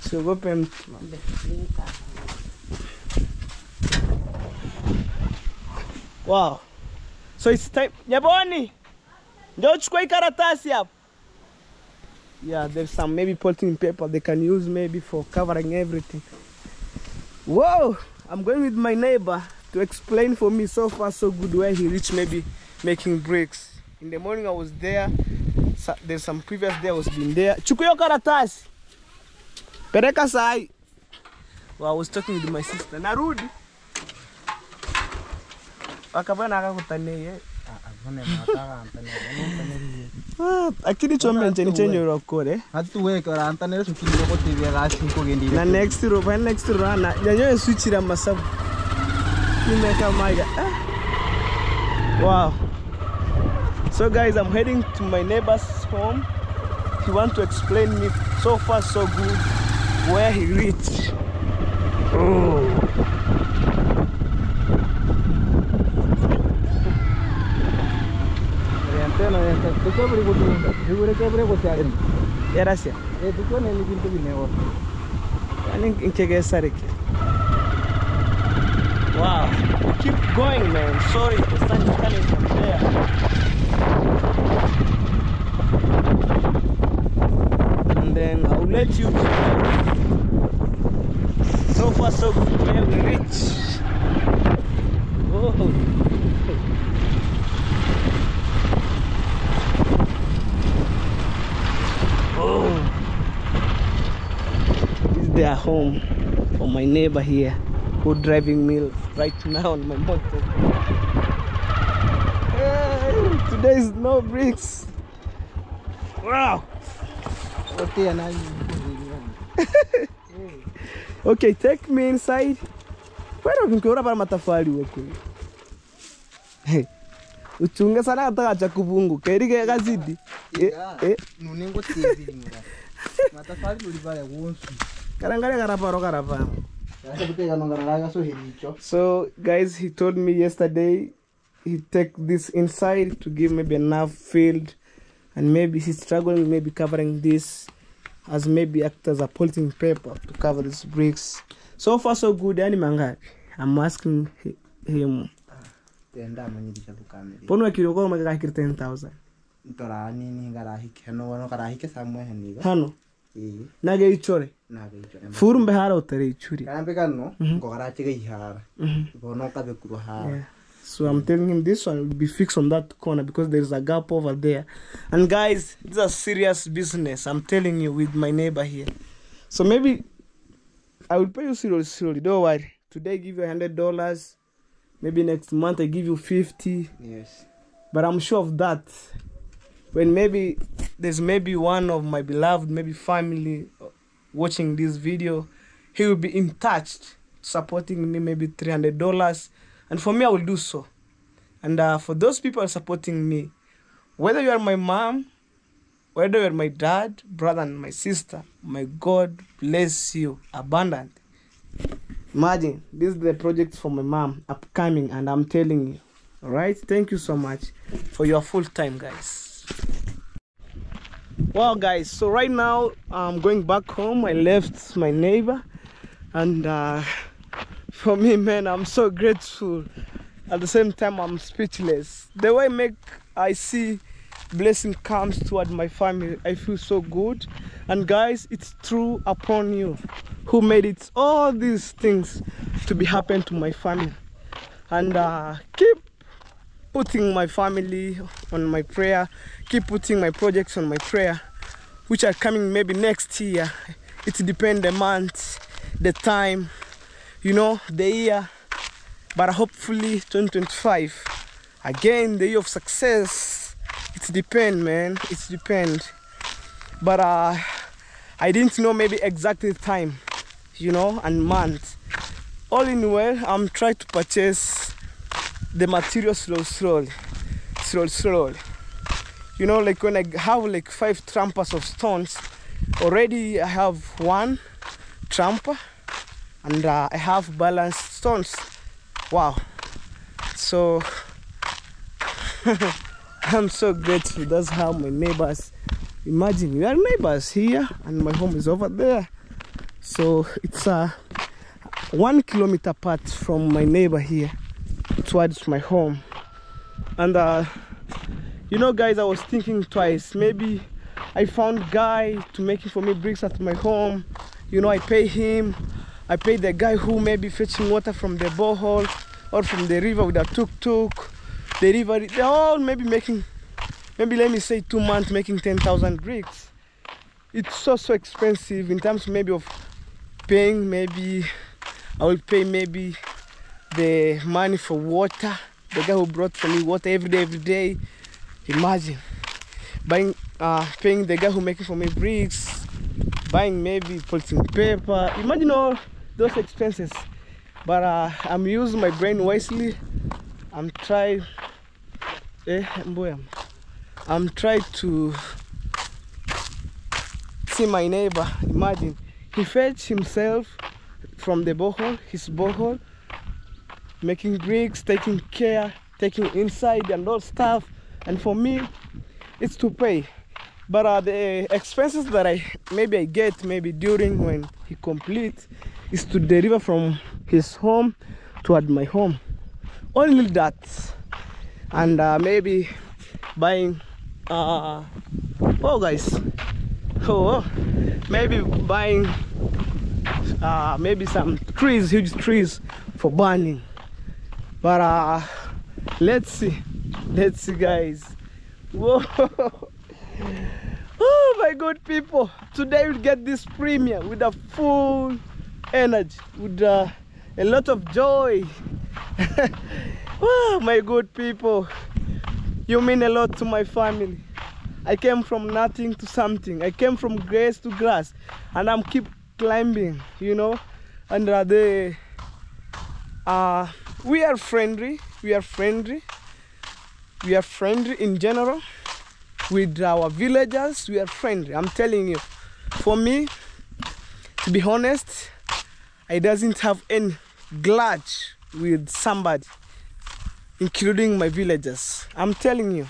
So go pen. Wow. So it's time. Nyaboni. Ndio chukua karatasi hapo. Yeah, there's some maybe polythene paper they can use maybe for covering everything. Whoa! I'm going with my neighbor to explain for me so far so good where he reached maybe making bricks. In the morning I was there. There's some previous day I was been there. Chukuyo karatasi. Pereka sai. Well, I was talking with my sister. Narudi. Akabana akakutane ye. Akili chombe ncheni chenye urokore. Hatuwe kora antanere sukini loko TV la 5 gendi. Na next row na nyanyo switch ra masabu. Nimeka maiga. Wow. So guys, I'm heading to my neighbor's home. He wants to explain me so far so good where he reached. Oh. Wow, keep going, man. Sorry, the sun is coming from there. And then I'll let you know. So far so good where we reach. Oh. This is their home for my neighbor here, who driving me right now on my motor. Hey, today is no bricks. Wow. Okay, take me inside. Why don't you go para matafari wako? Hey. Uchunge sana ataka cha kubungu. Kerike kazidi. Nuningo TV ngora. Matafari ulibale wonsu. Karangale karaparo. So guys, he told me yesterday he take this inside to give maybe enough field, and maybe he's struggling maybe covering this as maybe act as a polishing paper to cover these bricks. So far so good. I'm asking him. Pono kiroko maka 10,000. Hano. Nage ichore. Furumbe hara utere ichuri. So I'm telling him this one will be fixed on that corner because there's a gap over there. And guys, this is a serious business, I'm telling you, with my neighbor here. So maybe I will pay you slowly, don't worry. Today I give you $100. Maybe next month I give you 50. Yes. But I'm sure of that. When maybe there's maybe one of my beloved, maybe family watching this video, he will be in touch, supporting me maybe $300. And for me, I will do so. And for those people supporting me, whether you are my mom, whether you are my dad, brother, and my sister, my God bless you abundantly. Imagine, this is the project for my mom, upcoming, and I'm telling you. All right? Thank you so much for your full time, guys. Well, guys, so right now I'm going back home. I left my neighbor, and for me, man, I'm so grateful. At the same time, I'm speechless. The way I see blessing comes toward my family, I feel so good. And guys, it's true upon you who made it all these things to be happen to my family. And keep putting my family on my prayer, keep putting my projects on my prayer, which are coming maybe next year. It depends the month, the time, you know, the year. But hopefully 2025, again, the year of success. It depends, man, it depends. But I didn't know maybe exactly time, you know, and month. All in well, I'm trying to purchase the material slowly. You know, like when I have like 5 trampers of stones, already I have 1 tramper, and I have balanced stones. Wow. So I'm so grateful. That's how my neighbors, imagine we are neighbors here and my home is over there. So it's 1 kilometer apart from my neighbor here towards my home. And you know, guys, I was thinking twice. Maybe I found guy to make it for me bricks at my home. You know, I pay him. I pay the guy who may be fetching water from the borehole or from the river with a tuk-tuk. The river, they're all maybe making maybe let me say 2 months making 10,000 bricks. It's so expensive in terms maybe of paying. Maybe I will pay maybe the money for water, the guy who brought for me water every day. Imagine buying paying the guy who making for me bricks, buying maybe pulling paper. Imagine all those expenses. But I'm using my brain wisely. I'm trying to see my neighbor. Imagine he fetched himself from the borehole, his borehole, making bricks, taking care, taking inside and all stuff. And for me, it's to pay. But the expenses that I get during when he completes is to deliver from his home toward my home. Only that. And maybe buying maybe buying maybe some trees, huge trees for burning. But let's see guys. Whoa. Oh my God, people, today we'll get this premiere with a full energy, with a lot of joy. Oh my good people, you mean a lot to my family. I came from nothing to something. I came from grass to grass, and I'm keep climbing, you know. And we are friendly in general with our villagers. We are friendly, I'm telling you. For me, to be honest, I doesn't have any grudge with somebody, including my villagers. I'm telling you,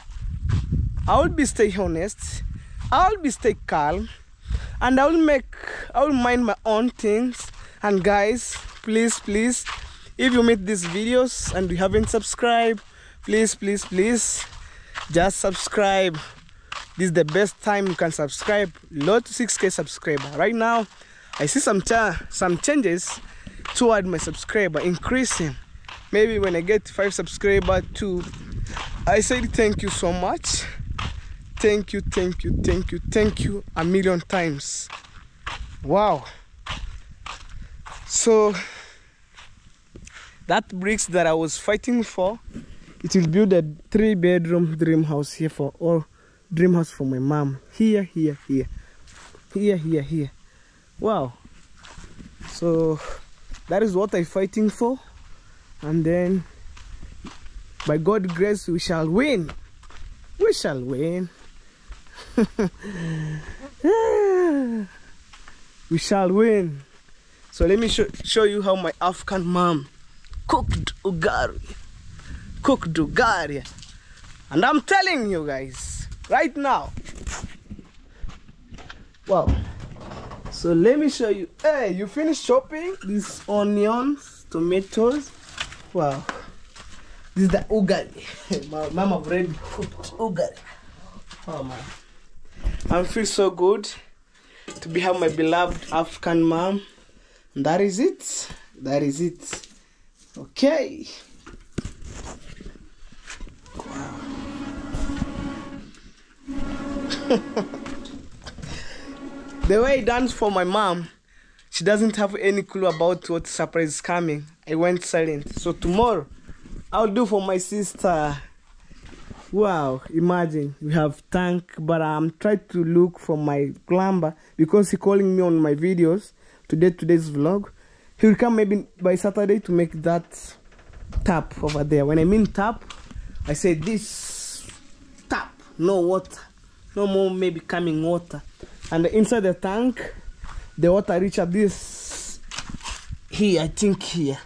I will be stay honest, I will be stay calm, and I will mind my own things. And guys, please, if you made these videos and you haven't subscribed, please, just subscribe. This is the best time you can subscribe. Load to 6K subscriber. Right now, I see some changes toward my subscriber increasing. Maybe when I get 5 subscribers too. I say thank you so much. Thank you a million times. Wow. So that bricks that I was fighting for, it will build a 3-bedroom dream house here for all. Dream house for my mom. Here. Wow. So that is what I'm fighting for. And then by God's grace we shall win. We shall win. We shall win. So let me show you how my African mom cooked ugali. And I'm telling you guys, right now. Wow. So let me show you. Hey, you finished chopping these onions, tomatoes. Wow. This is the ugali. My mom already cooked ugali. Oh man. I feel so good to have my beloved African mom. And that is it. Okay. Wow. The way I danced for my mom, she doesn't have any clue about what surprise is coming. I went silent. So tomorrow, I'll do for my sister. Wow, imagine we have tank, but I'm trying to look for my plumber because he's calling me on my videos. Today's vlog. He will come maybe by Saturday to make that tap over there. When I mean tap, I say this tap, no water, no more maybe coming water. And inside the tank, the water reach at this here, I think here,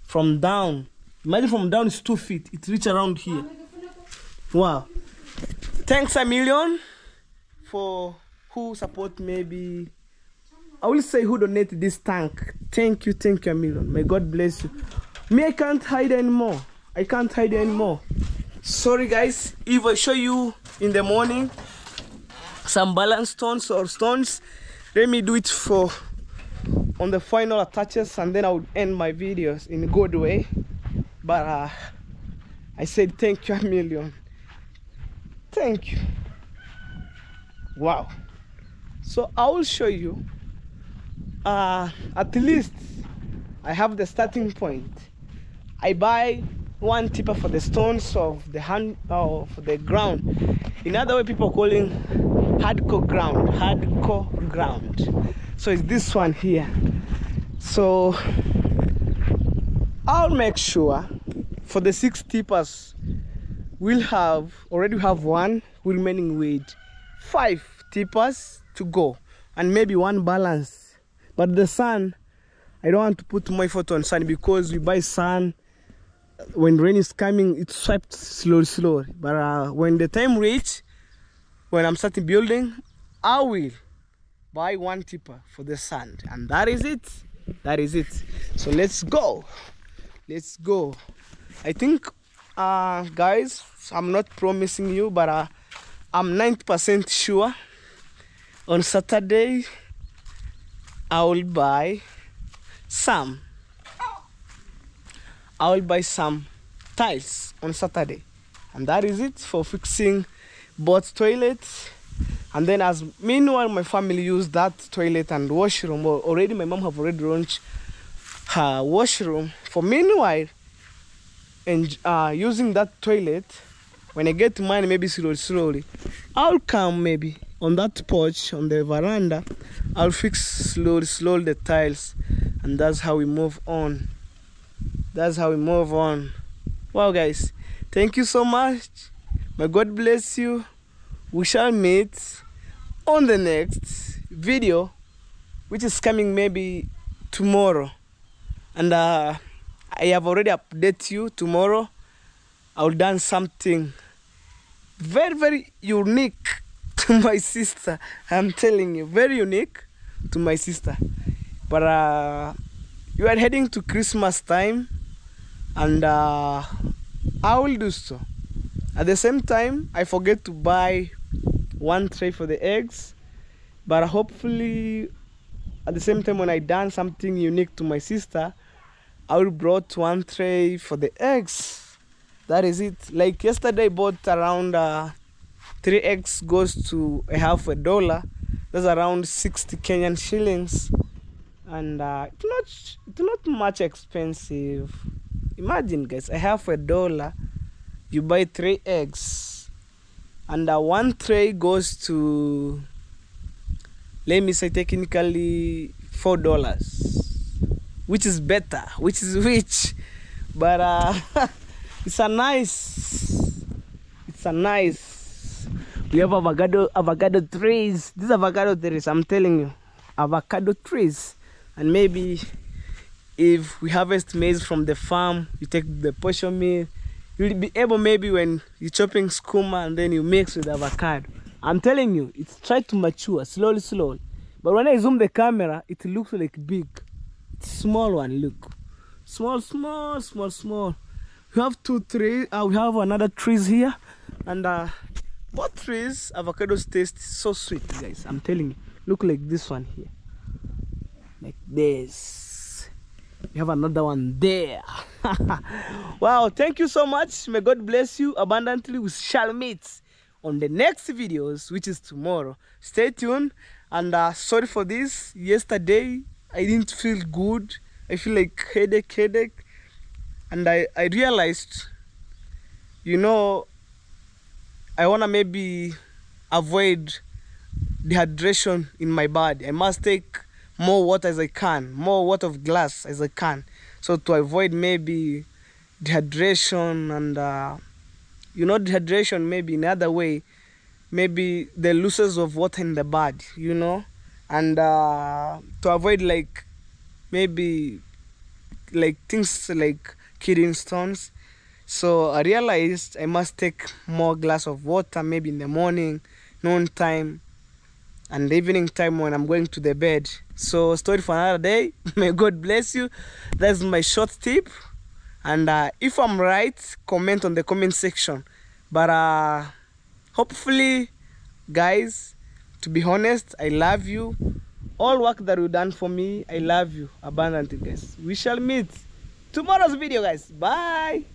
from down. Imagine from down is 2 feet. It reach around here. Wow. Thanks a million for who support maybe. I will say who donated this tank. Thank you a million. May God bless you. Me, I can't hide anymore. Sorry guys, if I show you in the morning some balance stones or stones, let me do it for on the final attaches, and then I would end my videos in a good way. But I said thank you a million. Thank you. Wow. So I will show you. At least I have the starting point. I buy one tipper for the stones of the hand of the ground. In other way, people calling hardcore ground. So it's this one here. So I'll make sure for the 6 tippers we'll already have one remaining with 5 tippers to go, and maybe one balance. But the sun, I don't want to put more effort on sun, because we buy sun when rain is coming, it swipes slowly. But when the time reach, when I'm starting building, I will buy one tipper for the sand, and that is it. So let's go. I think guys, I'm not promising you, but I'm 90% sure on Saturday I will buy some tiles on Saturday, and that is it for fixing both toilets. And then as meanwhile my family use that toilet and washroom, already my mom have already launched her washroom. For meanwhile, and using that toilet, when I get money, maybe slowly I'll come maybe on that porch, on the veranda, I'll fix slowly the tiles, and that's how we move on. Wow guys, thank you so much. May God bless you. We shall meet on the next video, which is coming maybe tomorrow. And I have already updated you. Tomorrow I'll done something very unique to my sister. I'm telling you, very unique to my sister. But you are heading to Christmas time, and I will do so. At the same time, I forget to buy one tray for the eggs, but hopefully at the same time when I done something unique to my sister, I will brought one tray for the eggs. That is it. Like yesterday I bought around 3 eggs goes to $0.50. That's around 60 Kenyan shillings, and it's not much expensive. Imagine guys, $0.50, you buy 3 eggs, and one tray goes to, let me say technically, $4, which is better, which is rich. But it's a nice, we have avocado trees. These avocado trees, I'm telling you, avocado trees. And maybe if we harvest maize from the farm, you take the portion meal, you'll be able, maybe when you're chopping skooma and then you mix with avocado. I'm telling you, it's try to mature slowly. But when I zoom the camera, it looks like big. It's small one, look. Small. We have 2 trees. We have another trees here, and both trees, avocados taste so sweet, guys. I'm telling you. Look like this one here, like this. We have another one there. Wow, thank you so much. May God bless you abundantly. We shall meet on the next videos, which is tomorrow. Stay tuned. And sorry for this. Yesterday I didn't feel good. I feel like headache. And I realized, you know, I wanna maybe avoid dehydration in my body. I must take more water as I can, more water of glass as I can, so to avoid maybe dehydration. And you know, dehydration maybe in another way, maybe the losses of water in the body, you know, and to avoid like maybe like things like kidney stones. So I realized I must take more glass of water, maybe in the morning, noon time, and evening time when I'm going to the bed. So story for another day. May God bless you. That's my short tip. And if I'm right, comment on the comment section. But hopefully, guys, to be honest, I love you. All work that you've done for me, I love you abundantly, guys. We shall meet tomorrow's video, guys. Bye.